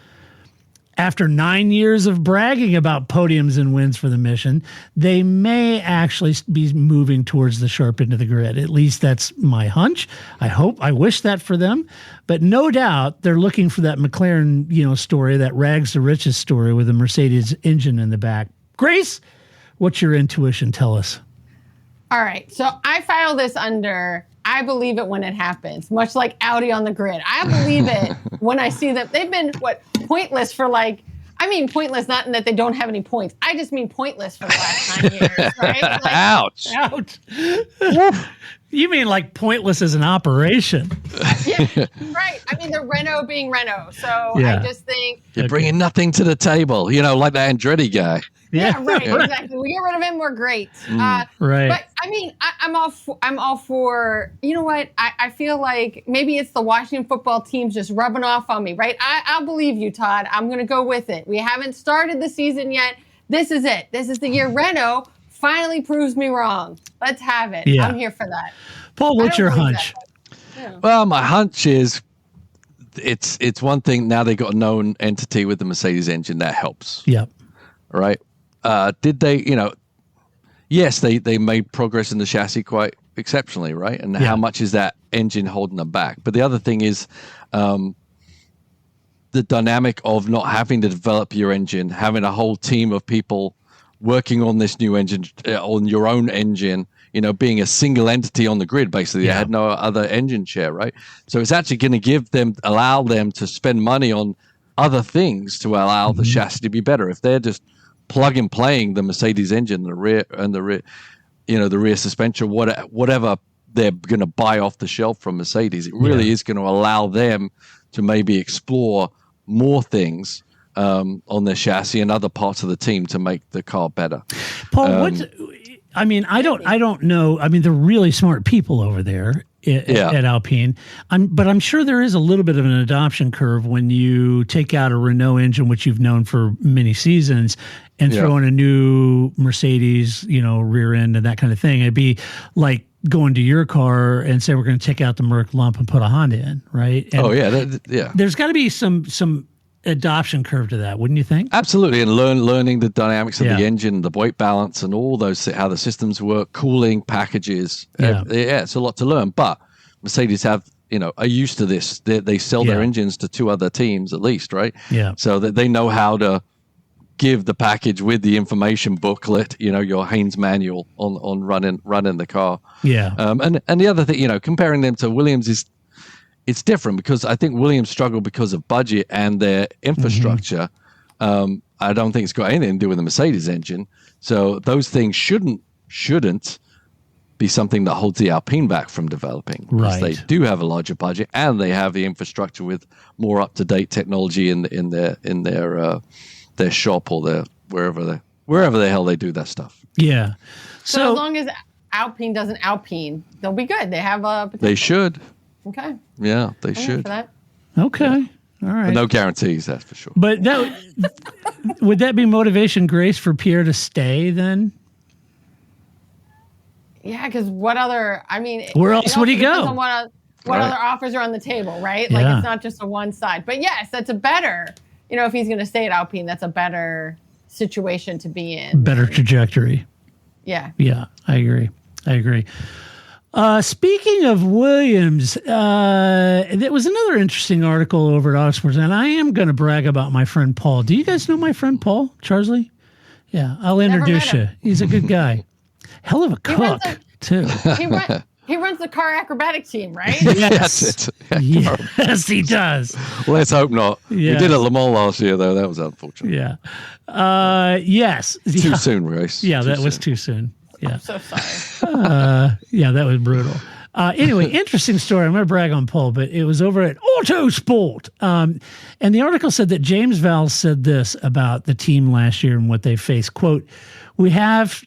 after 9 years of bragging about podiums and wins for the mission, they may actually be moving towards the sharp end of the grid. At least that's my hunch. I wish that for them. But no doubt they're looking for that McLaren, story, that rags to riches story with a Mercedes engine in the back. Grace, what's your intuition? Tell us. All right. So I file this under, I believe it when it happens, much like Audi on the grid. I believe it when I see that they've been, pointless for pointless not in that they don't have any points. I just mean pointless for the last 9 years, right? Ouch. You mean like pointless as an operation. Yeah, right. I mean, the Renault being Renault. So I just think. You're bringing nothing to the table, like that Andretti guy. Yeah, right. Exactly. We get rid of him, we're great. Right. But I mean, I'm all for. You know what? I feel like maybe it's the Washington football team's just rubbing off on me, right? I'll believe you, Todd. I'm going to go with it. We haven't started the season yet. This is it. This is the year Renault finally proves me wrong. Let's have it. Yeah. I'm here for that. Paul, what's your hunch? Well, my hunch is it's one thing now they got a known entity with the Mercedes engine that helps. Yep. Right. Did they, yes, they made progress in the chassis quite exceptionally, right? And how much is that engine holding them back. But the other thing is the dynamic of not having to develop your engine, having a whole team of people working on this new engine, on your own engine, being a single entity on the grid, basically. They had no other engine share, right? So it's actually going to allow them to spend money on other things to allow the chassis to be better. If they're just plug and playing the Mercedes engine, the rear suspension, whatever they're going to buy off the shelf from Mercedes, it really is going to allow them to maybe explore more things on their chassis and other parts of the team to make the car better. Paul, I don't know. I mean, they're really smart people over there at Alpine. But I'm sure there is a little bit of an adoption curve when you take out a Renault engine, which you've known for many seasons, and throw in a new Mercedes, rear end and that kind of thing. It'd be like going to your car and say, we're going to take out the Merc lump and put a Honda in, right? And there's got to be some adoption curve to that, wouldn't you think? Absolutely, and learning the dynamics of the engine, the weight balance, and all those, how the systems work, cooling packages. It's a lot to learn. But Mercedes are used to this. They sell their engines to two other teams at least, right? Yeah. So that they know how to give the package with the information booklet, your Haynes manual on running the car. Yeah. And the other thing, comparing them to Williams is, it's different because I think Williams struggled because of budget and their infrastructure. I don't think it's got anything to do with the Mercedes engine. So those things shouldn't be something that holds the Alpine back from developing. Because they do have a larger budget and they have the infrastructure with more up-to-date technology in their shop or wherever the hell they do that stuff. Yeah. So as long as Alpine doesn't Alpine, they'll be good. They have a potential. They should. Okay. Yeah, they should. For that. Okay. All right. But no guarantees, that's for sure. But would that be motivation, Grace, for Pierre to stay then? Yeah, because what other? I mean, where else would he go? What other offers are on the table, right? Like it's not just a one side. But yes, that's a better. If he's going to stay at Alpine, that's a better situation to be in. Better trajectory. Yeah. Yeah, I agree. Speaking of Williams, there was another interesting article over at Oxford, and I am going to brag about my friend Paul. Do you guys know my friend Paul, Charsley? Yeah, I'll introduce you. He's a good guy. Hell of a cook, too. He runs the car acrobatic team, right? Yes. Yes, he does. Let's hope not. Yes. We did at Le Mans last year, though. That was unfortunate. Yeah. Yes. Too soon, Grace. Yeah, that was too soon. Yeah. I'm so sorry. That was brutal. Anyway, interesting story. I'm going to brag on Paul, but it was over at Autosport. And the article said that James Vowles said this about the team last year and what they faced. Quote, we have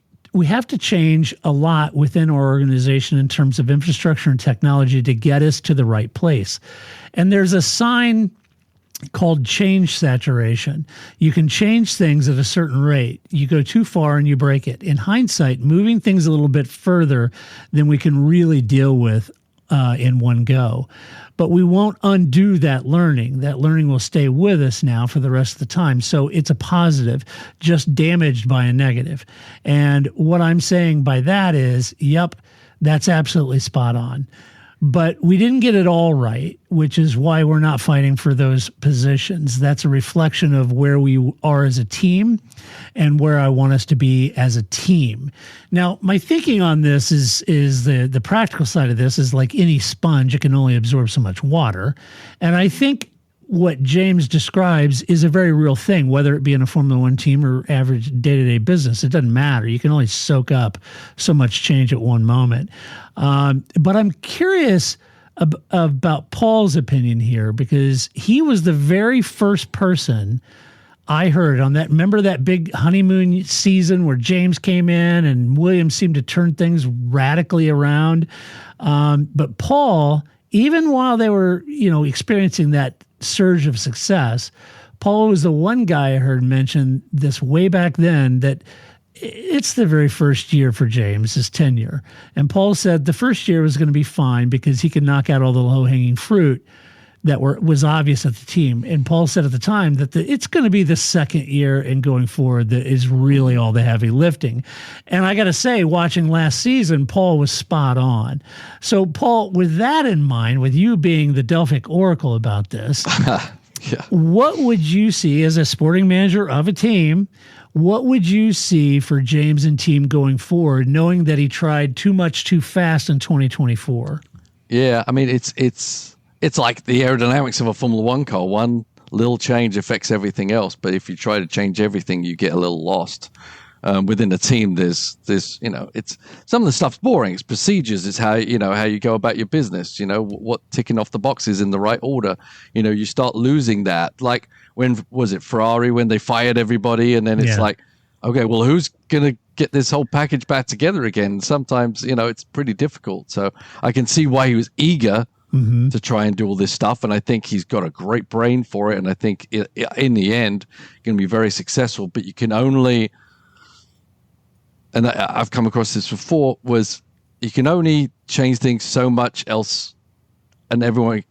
to change a lot within our organization in terms of infrastructure and technology to get us to the right place. And there's a sign called change saturation. You can change things at a certain rate. You go too far and you break it. In hindsight, moving things a little bit further than we can really deal with in one go. But we won't undo that learning. That learning will stay with us now for the rest of the time. So it's a positive, just damaged by a negative. And what I'm saying by that is, yep, that's absolutely spot on. But we didn't get it all right, which is why we're not fighting for those positions. That's a reflection of where we are as a team and where I want us to be as a team. Now, my thinking on this is the practical side of this is like any sponge, it can only absorb so much water. And I think what James describes is a very real thing, whether it be in a Formula One team or average day-to-day business. It doesn't matter. You can only soak up so much change at one moment. But I'm curious about Paul's opinion here, because he was the very first person I heard on that. Remember that big honeymoon season where James came in and Williams seemed to turn things radically around. But Paul, even while they were, experiencing that surge of success, Paul was the one guy I heard mention this way back then that it's the very first year for James, his tenure. And Paul said the first year was going to be fine because he could knock out all the low-hanging fruit. that was obvious at the team. And Paul said at the time that it's going to be the second year and going forward that is really all the heavy lifting. And I got to say, watching last season, Paul was spot on. So, Paul, with that in mind, with you being the Delphic Oracle about this, what would you see as a sporting manager of a team? What would you see for James and team going forward, knowing that he tried too much too fast in 2024? Yeah, I mean, it's like the aerodynamics of a Formula One car. One little change affects everything else. But if you try to change everything, you get a little lost. Within a team, there's it's some of the stuff's boring. It's procedures. It's how you go about your business. What ticking off the boxes in the right order. You start losing that. Like when was it Ferrari when they fired everybody, and then it's like, okay, well, who's gonna get this whole package back together again? Sometimes it's pretty difficult. So I can see why he was eager to try and do all this stuff. And I think he's got a great brain for it. And I think in the end, going to be very successful. But you can only, and I've come across this before, was you can only change things so much else. And everyone,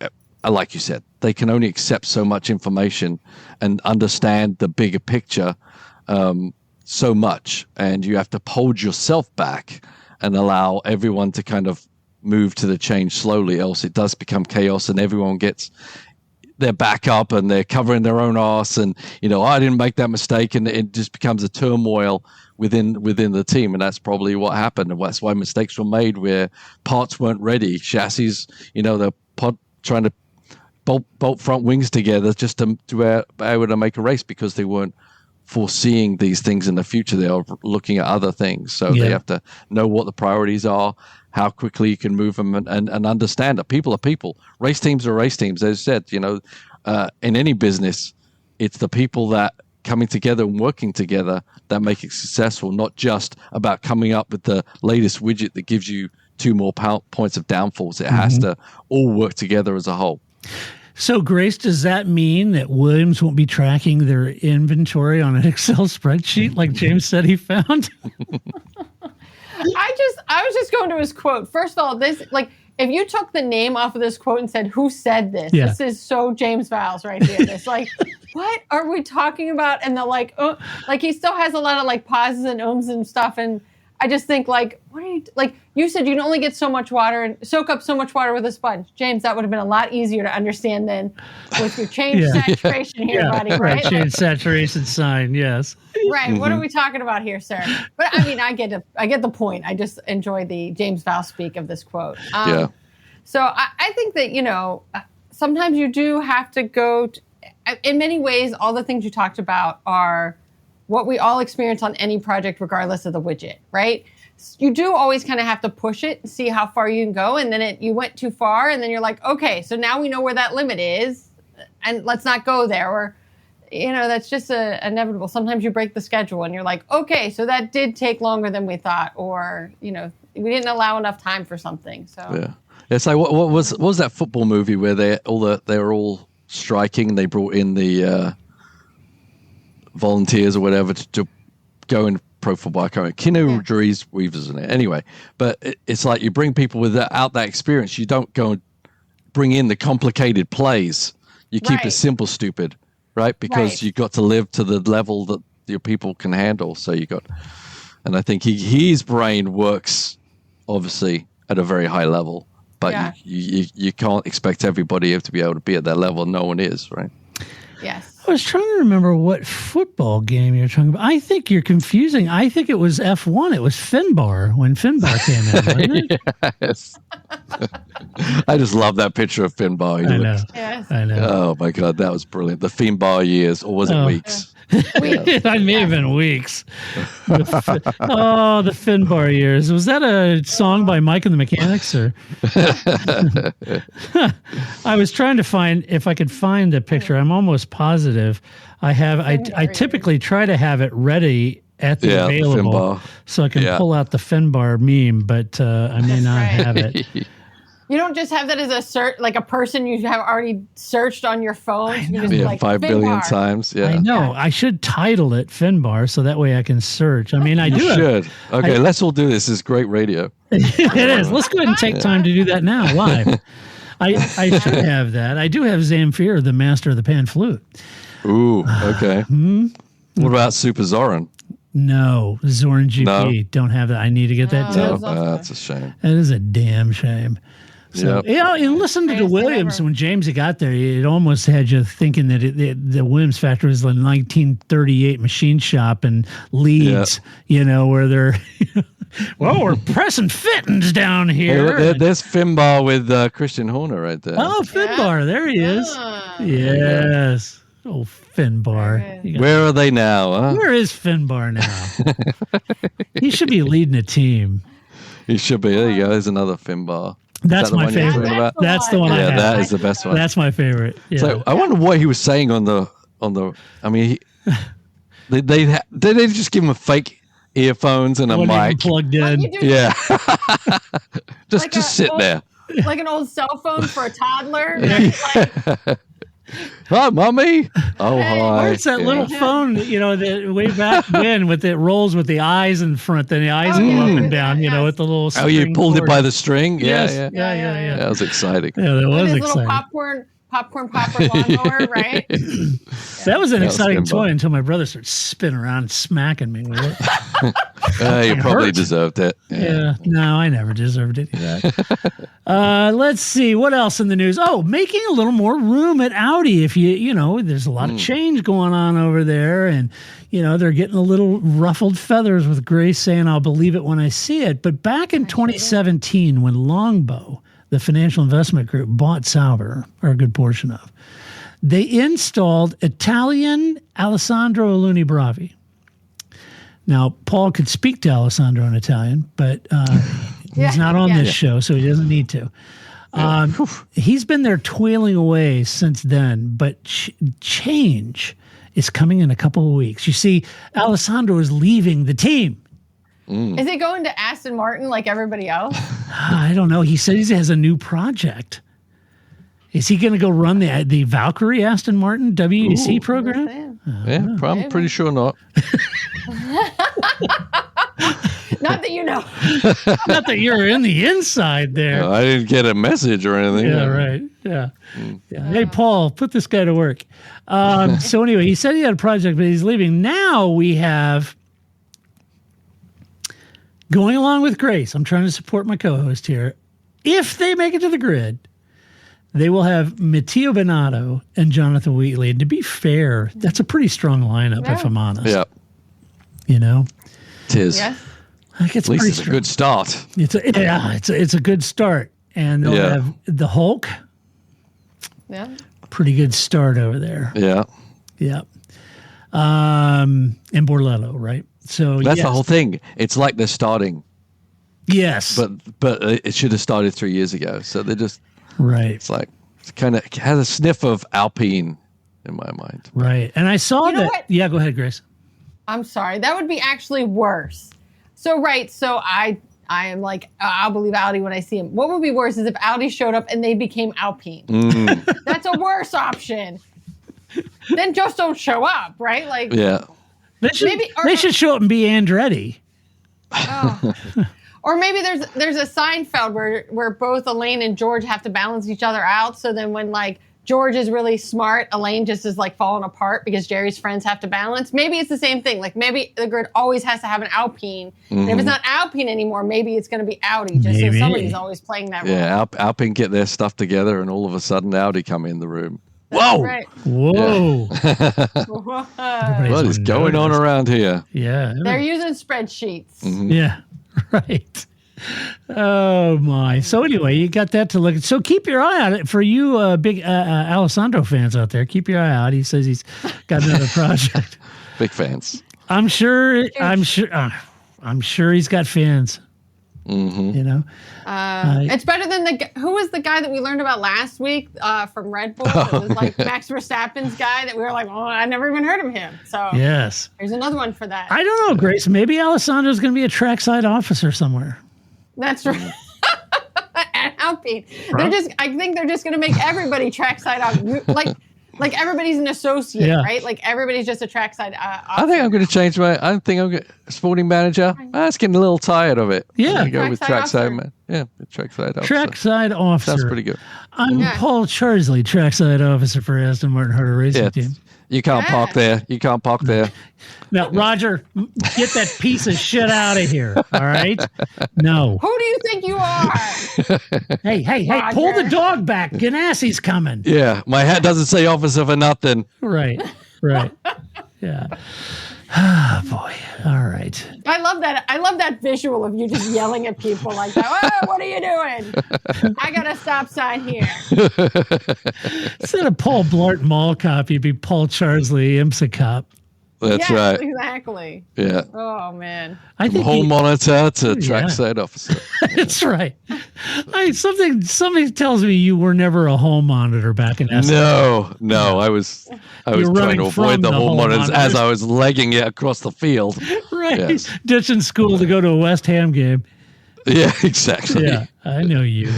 like you said, they can only accept so much information and understand the bigger picture so much. And you have to hold yourself back and allow everyone to kind of move to the change slowly, else it does become chaos and everyone gets their back up and they're covering their own arse and I didn't make that mistake, and it just becomes a turmoil within the team. And that's probably what happened, and that's why mistakes were made where parts weren't ready, chassis, they're trying to bolt front wings together just to be able to make a race because they weren't foreseeing these things in the future. They are looking at other things, so they have to know what the priorities are, how quickly you can move them, and understand that people are people. Race teams are race teams. As I said, in any business, it's the people that coming together and working together that make it successful, not just about coming up with the latest widget that gives you 2 more points of downfalls. It has to all work together as a whole. So, Grace, does that mean that Williams won't be tracking their inventory on an Excel spreadsheet like James said he found? I was just going to his quote. First of all, this, like, if you took the name off of this quote and said, who said this? This is so James Vowles right here. It's like, what are we talking about? And the like he still has a lot of like pauses and ums and stuff. And I just think like, what are you, like you said, you can only get so much water and soak up so much water with a sponge. James, that would have been a lot easier to understand than with your change saturation here, buddy, right? Change saturation sign, yes. Right. What are we talking about here, sir? But I mean, I get the point. I just enjoy the James Vowles speak of this quote. So I think that, sometimes you do have to go in many ways, all the things you talked about are what we all experience on any project, regardless of the widget, right? You do always kind of have to push it and see how far you can go. And then you went too far and then you're like, okay, so now we know where that limit is and let's not go there. Or, that's just inevitable. Sometimes you break the schedule and you're like, okay, so that did take longer than we thought. Or, we didn't allow enough time for something. So yeah. It's like, what was that football movie where they were all striking and they brought in the volunteers or whatever to go in pro football? Keanu Reeves in it anyway. But it's like you bring people without that experience. You don't go and bring in the complicated plays. You keep it simple, stupid, right? Because you've got to live to the level that your people can handle. So and I think his brain works obviously at a very high level, but you can't expect everybody to be able to be at that level. No one is, right? Yes. I was trying to remember what football game you're talking about. I think you're confusing. I think it was F1. It was Finbarr when Finbarr came in, wasn't it? Yes. I just love that picture of Finbarr. I know. Oh, my God. That was brilliant. The Finbarr years, or was it weeks? I may have been weeks. The Finbarr years. Was that a song by Mike and the Mechanics? Or I was trying to find if I could find a picture. I'm almost positive I have. I typically try to have it ready at the available so I can pull out the Finbarr meme, but I may not have it. You don't just have that as a person you have already searched on your phone. You just like 5 billion times. Yeah, I know. I should title it Finbarr so that way I can search. I mean, I do. Should. Okay, let's all do this. It's great radio. It is. Let's go ahead and take time to do that now live. I should have that. I do have Zamfir, the master of the pan flute. Ooh, okay. What about Super Zoran? No, Zoran GP. No. Don't have that. I need to get that too. That's a shame. That is a damn shame. So, and listen to the Williams. When James got there, it almost had you thinking that the Williams factory was the 1938 machine shop in Leeds, where they're, well, we're pressing fittings down here. Hey, there's Finbarr with Christian Horner right there. Oh, Finbarr. There he is. Yes. Oh, Finbarr. Where are they now? Huh? Where is Finbarr now? He should be leading a team. He should be. There you go. There's another Finbarr. That's my favorite. That's the one I have. That is the best one. That's my favorite. Yeah. So I wonder what he was saying on the. I mean, did they just give him a fake earphones and a mic plugged in? Yeah. just sit there. Like an old cell phone for a toddler. Hi, mommy. Oh, hi. Where's that little phone, that way back when with it rolls with the eyes in front, then the eyes go up and down, with the little string. Oh, you pulled it by the string? Yeah. That was exciting. Yeah, that was exciting. Little popcorn popper lawnmower, right? That was an exciting toy until my brother started spinning around and smacking me with it. You probably deserved it. Yeah. No, I never deserved any of that. Let's see. What else in the news? Oh, making a little more room at Audi. If there's a lot of change going on over there. And, they're getting a little ruffled feathers with Grace saying, I'll believe it when I see it. But back in 2017, when Longbow, the financial investment group, bought Sauber, or a good portion of, they installed Italian Alessandro Aluni Bravi. Now, Paul could speak to Alessandro in Italian, but he's not on this show, so he doesn't need to. He's been there toiling away since then, but change is coming in a couple of weeks. You see, Alessandro is leaving the team. Is he going to Aston Martin like everybody else? I don't know. He says he has a new project. Is he going to go run the Valkyrie Aston Martin WEC program? I'm pretty sure not. Not that you know. Not that you're in the inside there. No, I didn't get a message or anything. Yeah, right. Yeah. Hey, Paul, put this guy to work. So anyway, he said he had a project, but he's leaving. Now we have, going along with Grace, I'm trying to support my co-host here. If they make it to the grid, they will have Matteo Binotto and Jonathan Wheatley. And to be fair, that's a pretty strong lineup, if I'm honest. Yeah. It is. Yeah. Like at least it's a good start. It's a good start. And they'll have the Hulk. Yeah. Pretty good start over there. Yeah. Yeah. And Borlello, right? So that's the whole thing. It's like they're starting. Yes. But it should have started 3 years ago. So they're just right. It's like it's kind of has a sniff of Alpine in my mind. Right. And I saw that. What? Yeah, go ahead, Grace. I'm sorry. That would be actually worse. So I am like, I'll believe Audi when I see him. What would be worse is if Audi showed up and they became Alpine. That's a worse option. Then just don't show up, right? Like, yeah. They should show up and be Andretti. Oh. Or maybe there's a Seinfeld where both Elaine and George have to balance each other out. So then when like George is really smart, Elaine just is like falling apart because Jerry's friends have to balance. Maybe it's the same thing. Like maybe the grid always has to have an Alpine. And if it's not Alpine anymore, maybe it's going to be Audi. Just so somebody's always playing that role. Yeah, Alpine get their stuff together and all of a sudden Audi come in the room. Whoa! Right. Whoa! What is going on around here? Yeah. They're using spreadsheets. Yeah, right. Oh my! So anyway, you got that to look at. So keep your eye on it for you, big Alessandro fans out there. Keep your eye out. He says he's got another project. Big fans. I'm sure he's got fans. It's better than who was the guy that we learned about last week from Red Bull? It was like Max Verstappen's guy that we were like, oh, I never even heard of him. So yes, there's another one for that. I don't know, Grace. Maybe Alessandro's going to be a trackside officer somewhere. That's right. At Alpine, I think they're just going to make everybody trackside officer. Like everybody's an associate, right? Like everybody's just a trackside officer. I think I'm going to change I think I'm going to sporting manager. I was getting a little tired of it. Yeah. Go with trackside man. Yeah, trackside officer. Trackside officer. Sounds pretty good. I'm Paul Charsley, trackside officer for Aston Martin Harder Racing Team. You can't park there. You can't park there. Now, Roger, get that piece of shit out of here. All right? No. Who do you think you are? Hey, Roger. pull the dog back. Ganassi's coming. Yeah, my hat doesn't say officer for nothing. Right. Yeah. Oh, boy. All right. I love that visual of you just yelling at people like that. Oh, what are you doing? I got a stop sign here. Instead of Paul Blart Mall Cop, you'd be Paul Charsley IMSA Cop. That's yes, right. Exactly. Yeah. Oh man. I think home monitor to trackside officer. That's right. Something tells me you were never a home monitor back in Aston. No. I was trying to avoid the home monitors as I was legging it across the field. Right. Yes. Ditching school to go to a West Ham game. Yeah, exactly. Yeah, I know you.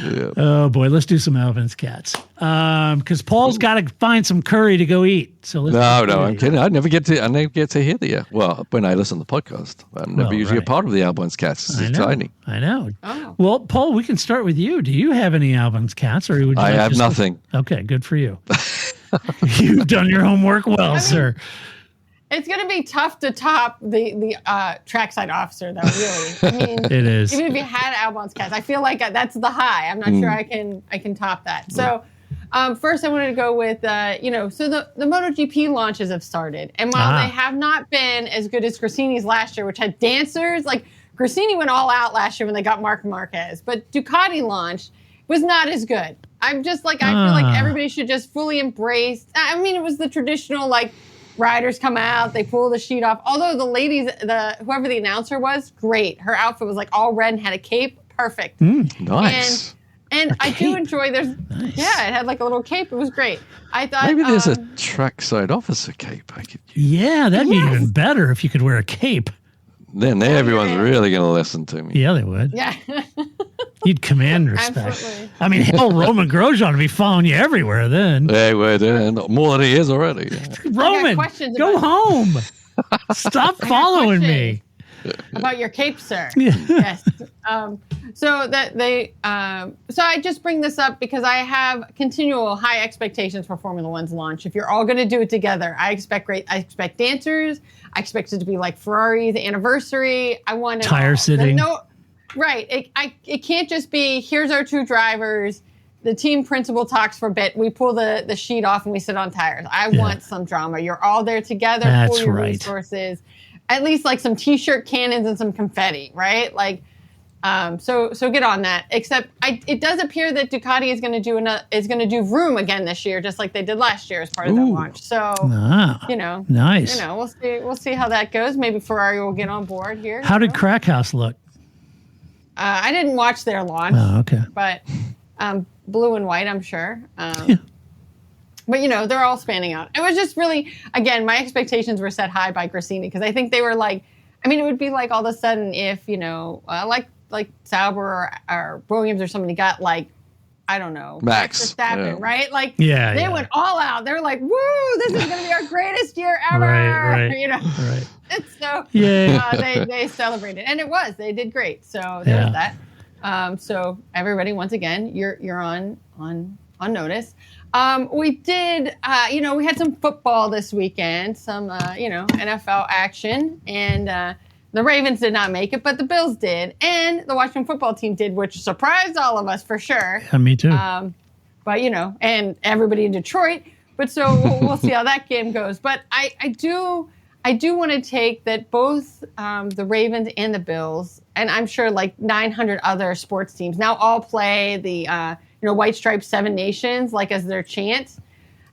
Yeah. Oh boy, let's do some Alvin's cats. Because Paul's got to find some curry to go eat. So let's No, I'm kidding. I never get to hear the well when I listen to the podcast. I'm never usually a part of the Alvin's cats. It's exciting. I know. Oh. Well, Paul, we can start with you. Do you have any Alvin's cats, or would you? I have nothing. Okay, good for you. You've done your homework well, sir. It's going to be tough to top the trackside officer, though. Really, I mean, it is. Even if you had Albon's cats, I feel like that's the high. I'm not sure I can top that. So, first, I wanted to go with so the MotoGP launches have started, and while they have not been as good as Gresini's last year, which had dancers, like Gresini went all out last year when they got Marc Marquez, but Ducati launched was not as good. I'm just like I feel like everybody should just fully embrace. I mean, it was the traditional like. Riders come out, they pull the sheet off. Although the ladies, whoever the announcer was, great. Her outfit was like all red and had a cape, perfect. Nice. And I do enjoy. It had like a little cape. It was great. I thought maybe there's a trackside officer cape I could use. Yeah, that'd be even better if you could wear a cape. Then everyone's really going to listen to me. Yeah, they would. Yeah. You'd command respect. Absolutely. I mean, hell, Roman Grosjean would be following you everywhere then. They would, more than he is already. Roman, go home. Stop following me. About your cape, sir. Yes. So I just bring this up because I have continual high expectations for Formula One's launch. If you're all going to do it together, I expect dancers. I expect it to be like Ferrari's anniversary. I want tire sitting. Right. It can't just be, here's our two drivers. The team principal talks for a bit. We pull the sheet off and we sit on tires. I want some drama. You're all there together. That's pull your right. resources. At least like some T-shirt cannons and some confetti, right? Like, so get on that. Except it does appear that Ducati is going to do Vroom again this year, just like they did last year as part of their launch. So nice. We'll see how that goes. Maybe Ferrari will get on board here. How did Crackhouse look? I didn't watch their launch. Oh, okay. But blue and white, I'm sure. But, they're all spanning out. It was just really, again, my expectations were set high by Gresini because I think they were like, it would be like all of a sudden if, like Sauber or Williams or somebody got like, I don't know, Max Verstappen, right? Like, they went all out. They were like, woo, this is going to be our greatest year ever. Right. Right. And so they celebrated. And it was. They did great. So there's that. So everybody, once again, you're on notice. We did, we had some football this weekend, some, NFL action, and the Ravens did not make it, but the Bills did, and the Washington football team did, which surprised all of us for sure. Yeah, me too. But, and everybody in Detroit. But so we'll see how that game goes. But I do want to take that both the Ravens and the Bills, and I'm sure like 900 other sports teams now all play the White Stripes 7 Nations like as their chant.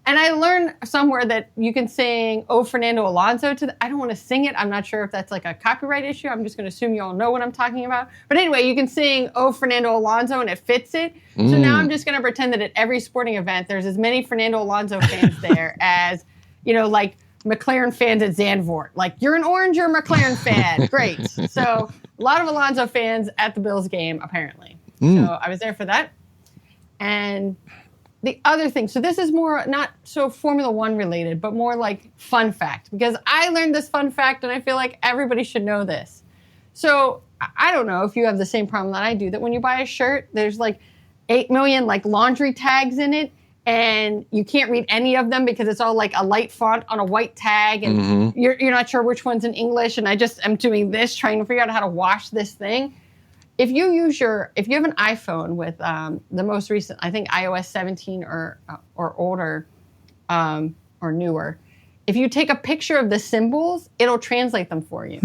And I learned somewhere that you can sing "Oh Fernando Alonso" I don't want to sing it. I'm not sure if that's like a copyright issue. I'm just going to assume you all know what I'm talking about. But anyway, you can sing "Oh Fernando Alonso" and it fits it. So now I'm just going to pretend that at every sporting event there's as many Fernando Alonso fans there as, like McLaren fans at Zandvoort. Like, you're an Orange, you're a McLaren fan. Great. So a lot of Alonso fans at the Bills game, apparently. So I was there for that. And the other thing, so this is more not so Formula One related, but more like fun fact, because I learned this fun fact and I feel like everybody should know this. So I don't know if you have the same problem that I do, that when you buy a shirt, there's like 8 million like laundry tags in it, and you can't read any of them because it's all like a light font on a white tag, and you're not sure which one's in English. And I just am doing this, trying to figure out how to wash this thing. If you have an iPhone with the most recent, I think iOS 17 or older or newer, if you take a picture of the symbols, it'll translate them for you.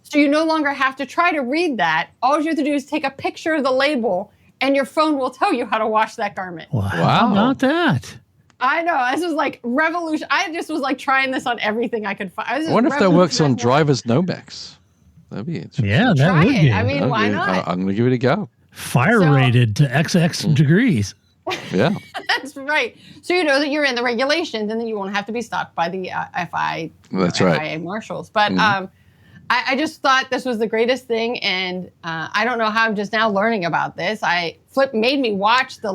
So you no longer have to try to read that. All you have to do is take a picture of the label, and your phone will tell you how to wash that garment. Wow. How about that? I know. This was like revolution. I just was like trying this on everything I could find. I wonder if that works on driver's Nomex. That'd be interesting. Yeah, that would be. I mean, why not? I'm going to give it a go. Fire rated to XX degrees. Yeah. That's right. So you know that you're in the regulations, and then you won't have to be stopped by the FIA marshals. But I just thought this was the greatest thing, and I don't know how I'm just now learning about this. Flip made me watch the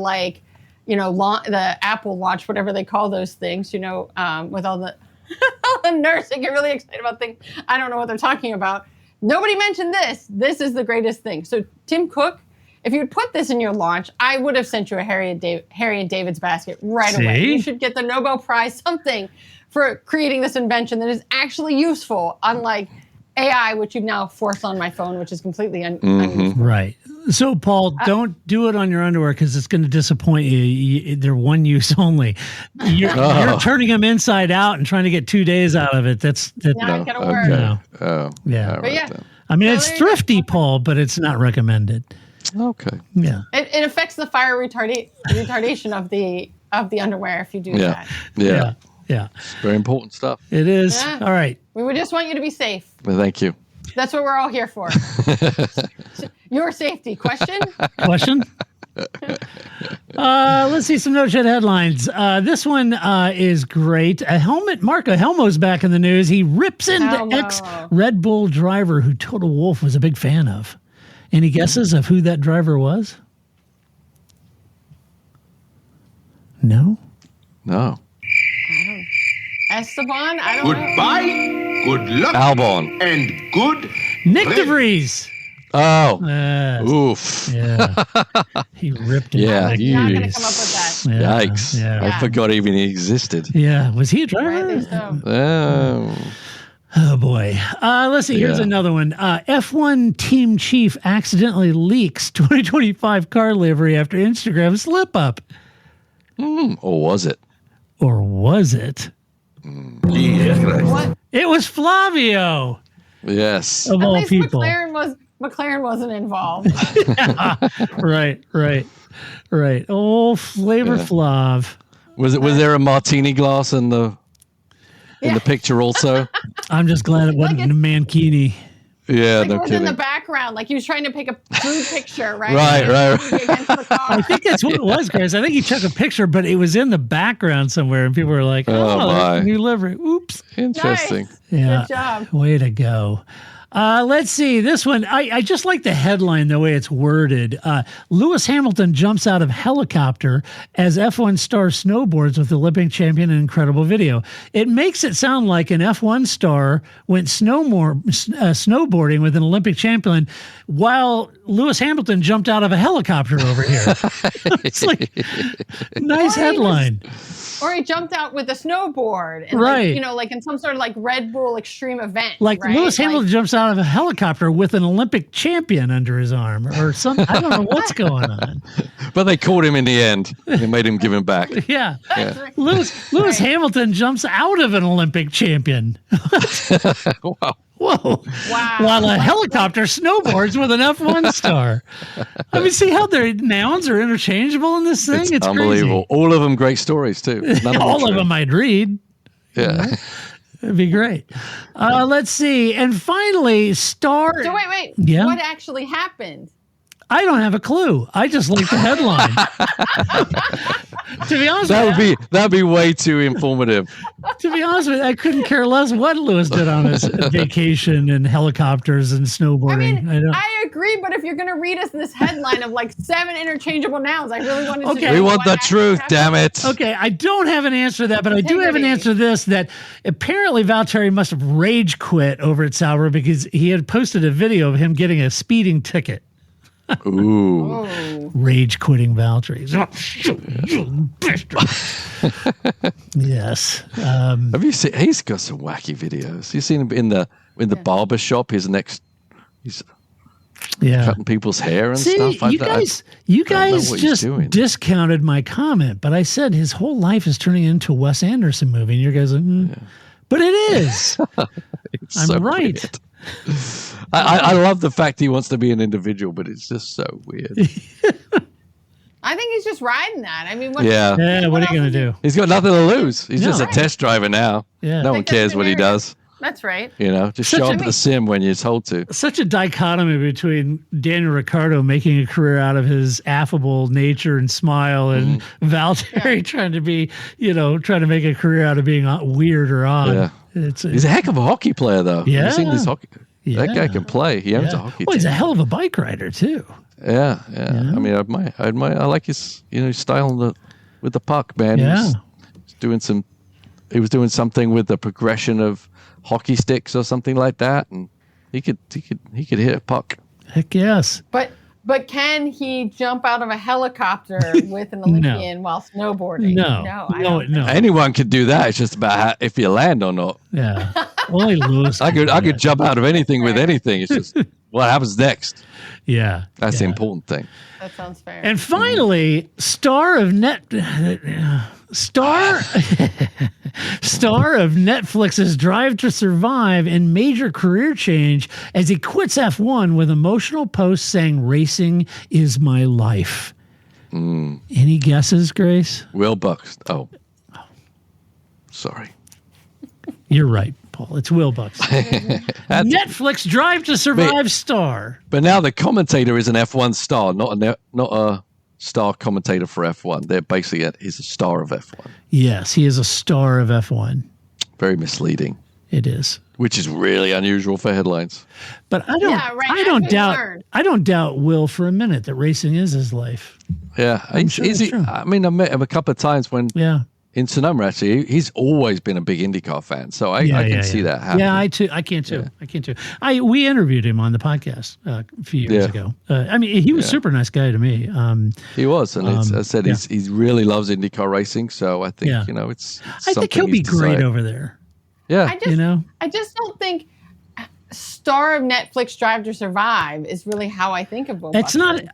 the Apple Watch, whatever they call those things, with all the nursing. Get really excited about things I don't know what they're talking about. Nobody mentioned this. This is the greatest thing. So Tim Cook, if you would put this in your launch, I would have sent you a Harry and David's basket right away. You should get the Nobel Prize, something, for creating this invention that is actually useful, unlike AI, which you've now forced on my phone, which is completely unuseful. Right. So, Paul, don't do it on your underwear because it's going to disappoint you. They're one use only. You're turning them inside out and trying to get 2 days out of it. That's not going to work. No. Oh, yeah. But yeah. I mean, it's thrifty, Paul, but it's not recommended. Okay. Yeah. It affects the fire retardation of the underwear if you do that. Yeah. Yeah. It's very important stuff. It is. Yeah. All right. We would just want you to be safe. Well, thank you. That's what we're all here for. Your safety. Question? Let's see some no shit headlines. This one is great. Marco Helmo's back in the news. He rips into ex-Red Bull driver who Toto Wolff was a big fan of. Any guesses of who that driver was? No? No. Esteban? I don't know. Goodbye, good luck, Albon, and good Nick DeVries. Oh. Oof. Yeah. He ripped it. Yeah. I'm not going to come up with that. Yeah. Yikes. Yeah. I forgot even he existed. Yeah. Was he a driver? I think so. Oh, boy. Let's see. Here's another one. F1 team chief accidentally leaks 2025 car livery after Instagram slip up. Or was it? Or was it? What? It was Flavio. Yes. Of all people. McLaren wasn't involved. Right. Oh, Flavor Flav. Was there a martini glass in the picture also? I'm just glad it wasn't a mankini. Yeah, like no it was kidding. in the background, like he was trying to pick a food picture, right? Right. I think that's what it was, Chris. I think he took a picture, but it was in the background somewhere, and people were like, "Oh, that's a new livery." Oops. Interesting. Nice. Yeah. Good job. Way to go. Let's see this one. I just like the headline, the way it's worded. Lewis Hamilton jumps out of helicopter as F1 star snowboards with Olympic champion in incredible video. It makes it sound like an F1 star went snowboarding with an Olympic champion while Lewis Hamilton jumped out of a helicopter over here. It's like, nice headline. Or he jumped out with a snowboard, and right? Like in some sort of like Red Bull extreme event. Like right? Lewis Hamilton jumps out of a helicopter with an Olympic champion under his arm, or something. I don't know what's going on. But they caught him in the end. They made him give him back. Yeah. Lewis Hamilton jumps out of an Olympic champion. Wow. Whoa. Wow. While a helicopter snowboards with an F1 star. I mean, see how their nouns are interchangeable in this thing? It's unbelievable. Crazy. All of them great stories, too. All of them I'd read. Yeah. It'd be great. Let's see. And finally, So wait. Yeah? What actually happened? I don't have a clue. I just like the headline. To be honest that'd be way too informative. To be honest with you, I couldn't care less what Lewis did on his vacation and helicopters and snowboarding. I agree, but if you're going to read us this headline of like 7 interchangeable nouns, I really wanted to know. We want the truth, damn it. Okay, I don't have an answer to that, but I do have an answer to this, that apparently Valtteri must have rage quit over at Sauber because he had posted a video of him getting a speeding ticket. Ooh. Rage quitting Valtteri. Yes. Have you seen? He's got some wacky videos. You seen him in the barber shop? He's cutting people's hair and stuff. You guys just discounted my comment, but I said his whole life is turning into a Wes Anderson movie, and you guys are, but it is. I'm so right. Weird. I love the fact he wants to be an individual, but it's just so weird. I think he's just riding that. I mean, what are you going to do? He's got nothing to lose. He's just a test driver now. Yeah. No one cares what he does. That's right. Just show up at the sim when you're told to. Such a dichotomy between Daniel Ricciardo making a career out of his affable nature and smile, and Valtteri trying to be, trying to make a career out of being weird or odd. Yeah. He's a heck of a hockey player, though. Yeah. Have you seen this hockey? Yeah. That guy can play. He owns a hockey team. Well, he's a hell of a bike rider, too. Yeah. I mean, I admire. I like his, style with the puck, man. Yeah. He was doing something with the progression of hockey sticks or something like that, and he could hit a puck. Heck yes. But can he jump out of a helicopter with an Olympian while snowboarding? No. Anyone could do that. It's just about if you land or not. Yeah. Only Lewis. I could jump out of anything with anything. It's just what happens next. Yeah. That's the important thing. That sounds fair. And finally, star of Netflix's Drive to Survive and major career change as he quits F1 with emotional posts saying racing is my life. Any guesses, Grace? Will Buxton. Oh. Sorry. You're right, Paul. It's Will Buxton. Netflix Drive to Survive star. But now the commentator is an F1 star, not a star commentator for F1. They're basically he's a star of F1. Yes, he is a star of F1. Very misleading. It is. Which is really unusual for headlines. But I don't doubt Will for a minute that racing is his life. Yeah. I met him a couple of times when in Sonoma, actually. He's always been a big IndyCar fan, so I can see that happening. Yeah, I can too. We interviewed him on the podcast a few years ago. He was a super nice guy to me. He was, and as I said, he really loves IndyCar racing, so I think it's I think he'll be great over there. Yeah, I just don't think star of Netflix Drive to Survive is really how I think of Will. It's Buxton.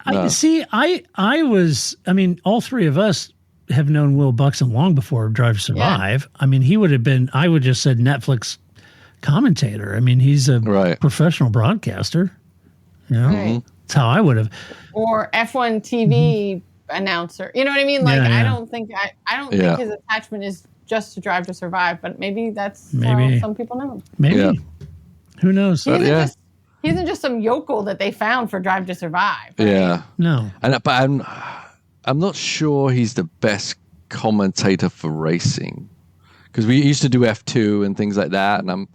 not. All three of us have known Will Buxton long before Drive to Survive. Yeah. He would have been, I would just said Netflix commentator. He's a professional broadcaster. That's how I would have. Or F1 TV announcer. You know what I mean? I don't think think his attachment is just to Drive to Survive, but maybe that's how some people know him. Maybe. Yeah. Who knows? He isn't just some yokel that they found for Drive to Survive. Right? Yeah. No. But I'm not sure he's the best commentator for racing, because we used to do F2 and things like that, and I'm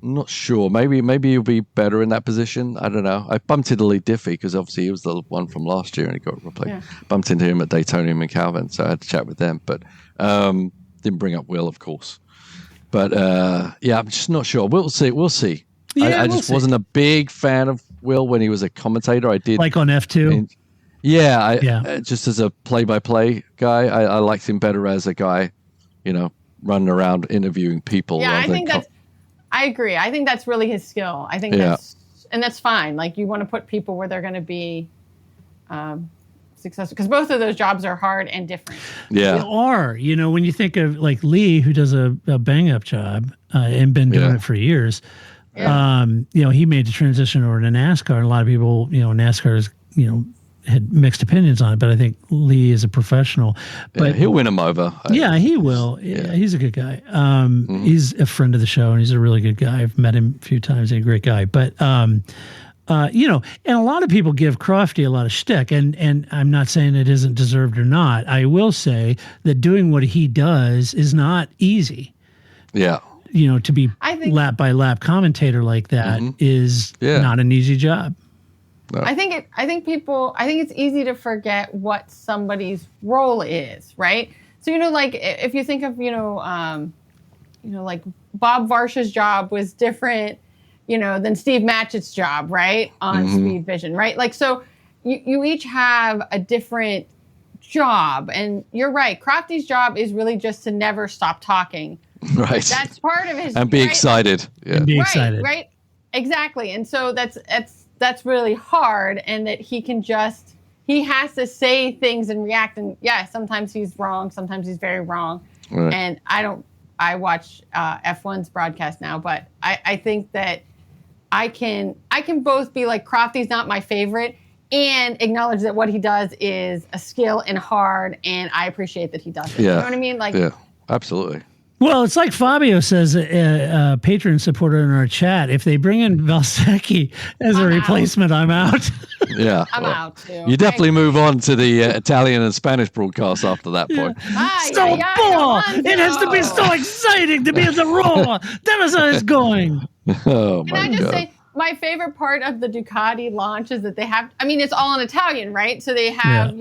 not sure. Maybe he'll be better in that position. I don't know. I bumped into Lee Diffie because obviously he was the one from last year and he got replaced. Yeah. Bumped into him at Daytona and Calvin, so I had to chat with them. But didn't bring up Will, of course. But I'm just not sure. We'll see. Yeah, I just wasn't a big fan of Will when he was a commentator. I did like on F2. Just as a play-by-play guy, I liked him better as a guy, running around interviewing people. Yeah, I agree. I think that's really his skill. I think that's fine. Like, you want to put people where they're going to be successful, because both of those jobs are hard and different. Yeah, they are. When you think of like Lee, who does a bang-up job and been doing it for years. Yeah. He made the transition over to NASCAR, and a lot of people, NASCAR is, had mixed opinions on it, but I think Lee is a professional. But he'll win him over. Yeah, he will. Yeah, he's a good guy. He's a friend of the show, and he's a really good guy. I've met him a few times. He's a great guy. But and a lot of people give Crofty a lot of shtick, and I'm not saying it isn't deserved or not. I will say that doing what he does is not easy. Yeah. To be lap by lap commentator like that is not an easy job. No. I think it's easy to forget what somebody's role is, right? So, if you think of, like Bob Varsha's job was different, than Steve Matchett's job, right? On Speed Vision, right? Like, so you each have a different job, and you're right. Crofty's job is really just to never stop talking. Right. That's part of his. And be excited. Yeah. And be excited. Right. Exactly. And so that's really hard, and that he has to say things and react. And yeah, sometimes he's wrong. Sometimes he's very wrong. Right. And I watch F1's broadcast now, but I think that I can both be like, Crofty's not my favorite, and acknowledge that what he does is a skill and hard, and I appreciate that he does it. Yeah. You know what I mean? Like, yeah, absolutely. Well, it's like Fabio says, a patron supporter in our chat. If they bring in Valtteri as a replacement, I'm out. Yeah, I'm out too. You definitely move on to the Italian and Spanish broadcast after that point. It has to be so exciting to be in the Roma. That is how it's going. Oh, Can I just say, my favorite part of the Ducati launch is that they have, I mean, it's all in Italian, right? So they have,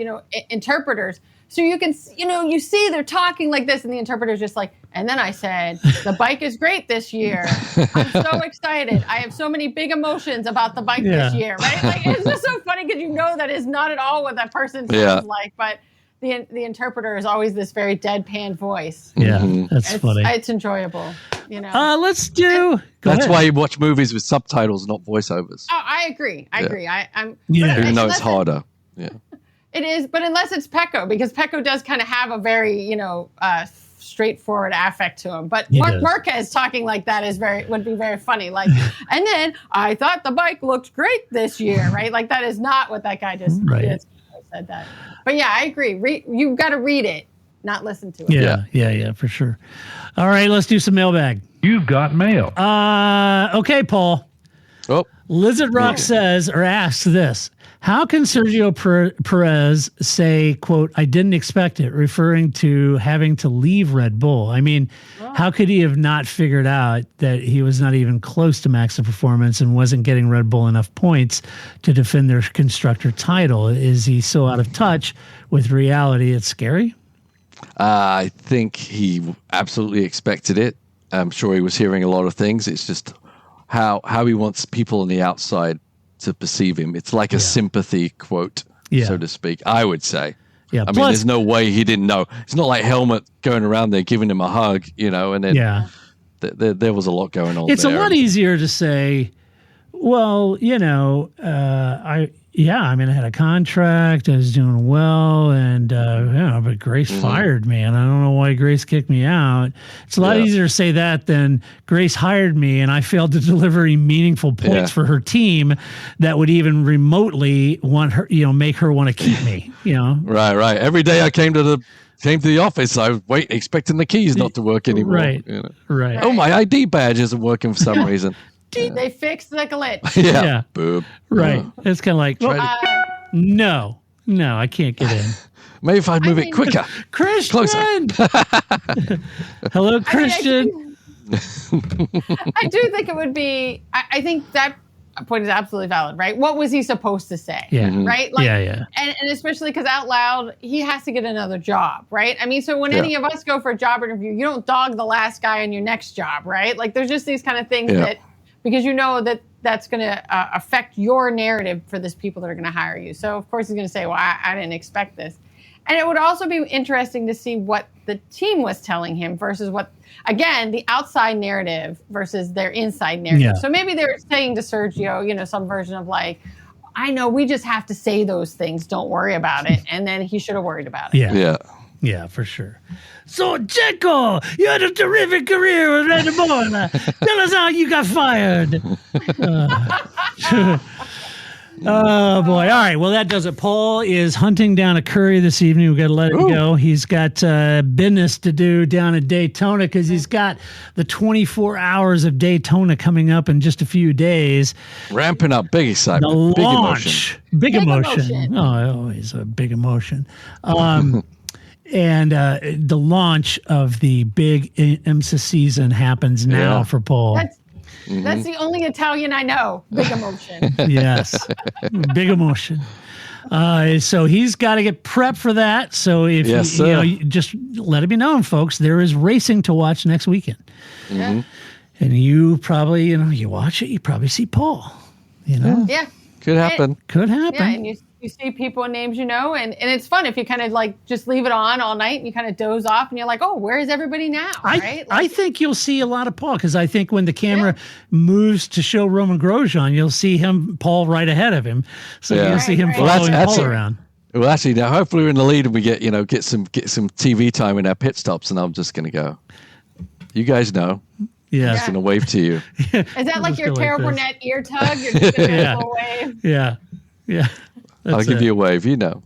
interpreters. So you can, you see they're talking like this, and the interpreter's just like, and then I said, the bike is great this year. I'm so excited. I have so many big emotions about the bike this year, right? Like, it's just so funny because that is not at all what that person sounds like, but the interpreter is always this very deadpan voice. Yeah, that's funny. It's enjoyable, Let's do. That's why you watch movies with subtitles, not voistrappers. Oh, I agree. I'm. Even though it's harder. Yeah. It is, but unless it's Pecco, because Pecco does kind of have a very, straightforward affect to him. But Mark Marquez talking like that would be very funny. Like, and then I thought the bike looked great this year, right? Like, that is not what that guy just said that. But yeah, I agree. You've got to read it, not listen to it. Yeah, for sure. All right, let's do some mailbag. You've got mail. Okay, Paul. Oh. Lizard Rock says or asks this: how can Sergio Perez say, quote, I didn't expect it, referring to having to leave Red Bull? I mean, how could he have not figured out that he was not even close to max performance and wasn't getting Red Bull enough points to defend their constructor title? Is he so out of touch with reality it's scary? I think he absolutely expected it. I'm sure he was hearing a lot of things. It's just how he wants people on the outside to perceive him. It's like a sympathy quote, so to speak, I would say. Yeah. I mean, there's no way he didn't know. It's not like Helmut going around there giving him a hug, and then there was a lot going on. It's a lot easier to say, well, I had a contract, I was doing well, and but Grace fired me, and I don't know why Grace kicked me out. It's a lot easier to say that than Grace hired me, and I failed to deliver any meaningful points for her team that would even remotely want her, make her want to keep me. Right. Every day I came to the office, I was expecting the keys not to work anymore. Right. Oh, my ID badge isn't working for some reason. They fixed the glitch. Yeah. Boop. Right. It's kind of like, no, I can't get in. Maybe if I move it quicker. Christian! Hello, Christian. I do think it would be, I think that point is absolutely valid, right? What was he supposed to say? Yeah. Right? Like, yeah. And especially because out loud, he has to get another job, right? I mean, so when any of us go for a job interview, you don't dog the last guy on your next job, right? Like, there's just these kind of things that, because that's going to affect your narrative for these people that are going to hire you. So, of course, he's going to say, well, I didn't expect this. And it would also be interesting to see what the team was telling him versus what, again, the outside narrative versus their inside narrative. Yeah. So maybe they're saying to Sergio, some version of like, I know we just have to say those things. Don't worry about it. And then he should have worried about it. Yeah, for sure. So, Checo, you had a terrific career with Red Bull. Tell us how you got fired. Oh, boy. All right. Well, that does it. Paul is hunting down a curry this evening. We've got to let it go. He's got business to do down at Daytona because he's got the 24 hours of Daytona coming up in just a few days. Ramping up. Big excitement. The launch. Big emotion. Oh, always a big emotion. And the launch of the big IMSA season happens now for Paul. That's the only Italian I know. Big emotion. Yes. Big emotion. So he's got to get prepped for that. So if you just let it be known, folks, there is racing to watch next weekend. And you probably, you watch it, you probably see Paul. Yeah. Could happen. Could happen. Yeah, and You see people and names you know, and it's fun if you kind of like just leave it on all night and you kind of doze off and you're like, oh, where is everybody now? Right? I think you'll see a lot of Paul because I think when the camera moves to show Roman Grosjean, you'll see Paul right ahead of him. So you'll see him following Paul around. Well, actually, now hopefully we're in the lead and we get some TV time in our pit stops, and I'm just going to go. You guys know. Yeah. I'm just going to wave to you. Is that like your terrible net ear tug? You're just going to wave? Yeah. Yeah. I'll give you a wave. You know.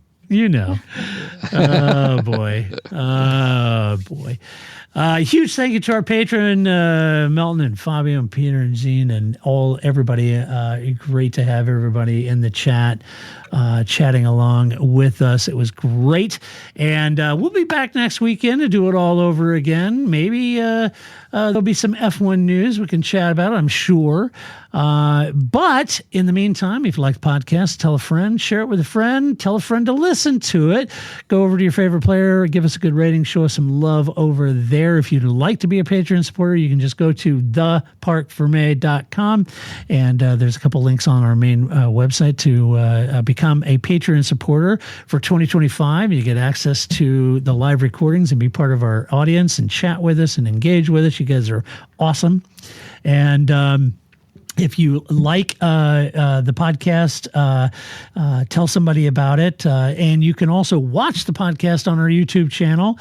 Oh, boy. Oh, boy. Huge thank you to our patron, Melton and Fabio and Peter and Zine and everybody. Great to have everybody in the chat, chatting along with us. It was great. And we'll be back next weekend to do it all over again. Maybe there'll be some F1 news we can chat about, I'm sure. But in the meantime, if you like the podcast, tell a friend, share it with a friend, tell a friend to listen to it. Go over to your favorite player, give us a good rating, show us some love over there. If you'd like to be a Patreon supporter, you can just go to theparkforme.com, and there's a couple links on our main website to become a Patreon supporter for 2025. You get access to the live recordings and be part of our audience and chat with us and engage with us. You guys are awesome. And if you like the podcast, tell somebody about it. And you can also watch the podcast on our YouTube channel.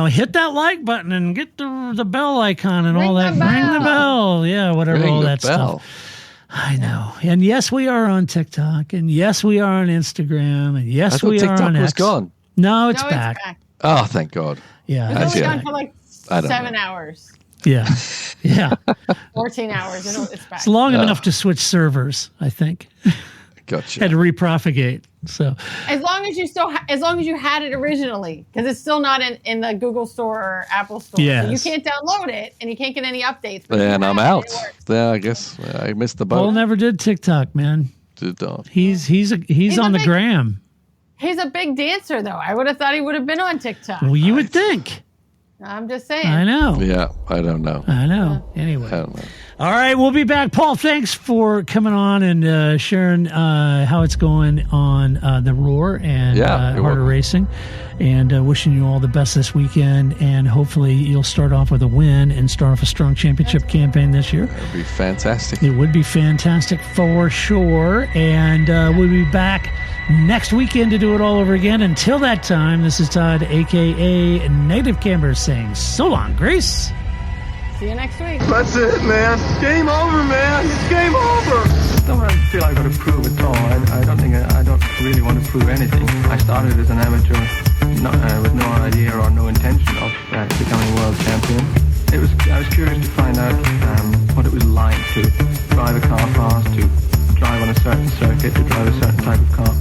Hit that like button and get the bell icon and all that. Ring the bell. Yeah, whatever, all that stuff. I know. And yes, we are on TikTok. And yes, we are on Instagram. And yes, we are on X. TikTok was gone. No, it's back. Oh, thank God. Yeah. It's only gone for like 7 hours. Yeah. 14 hours. It's back. It's long enough to switch servers, I think. Gotcha. Had to repropagate. So as long as you had it originally, because it's still not in the Google Store or Apple Store. Yes. So you can't download it and you can't get any updates. And I'm out. Yeah, I guess I missed the boat. Paul never did TikTok, man. Did not. He's on the gram. He's a big dancer, though. I would have thought he would have been on TikTok. Well, you would think. I'm just saying. I know. Yeah, I don't know. Anyway. I don't know. All right, we'll be back. Paul, thanks for coming on and sharing how it's going on the Roar and Harder Racing. And wishing you all the best this weekend. And hopefully you'll start off with a win and start off a strong championship campaign this year. It would be fantastic. It would be fantastic for sure. And we'll be back next weekend to do it all over again. Until that time, this is Todd, a.k.a. Native Camber, saying so long, Grace. See you next week. That's it, man. Game over, man. It's game over. I don't feel I've got to prove at all. I don't really want to prove anything. I started as an amateur with no idea or no intention of becoming world champion. I was curious to find out what it was like to drive a car fast, to drive on a certain circuit, to drive a certain type of car.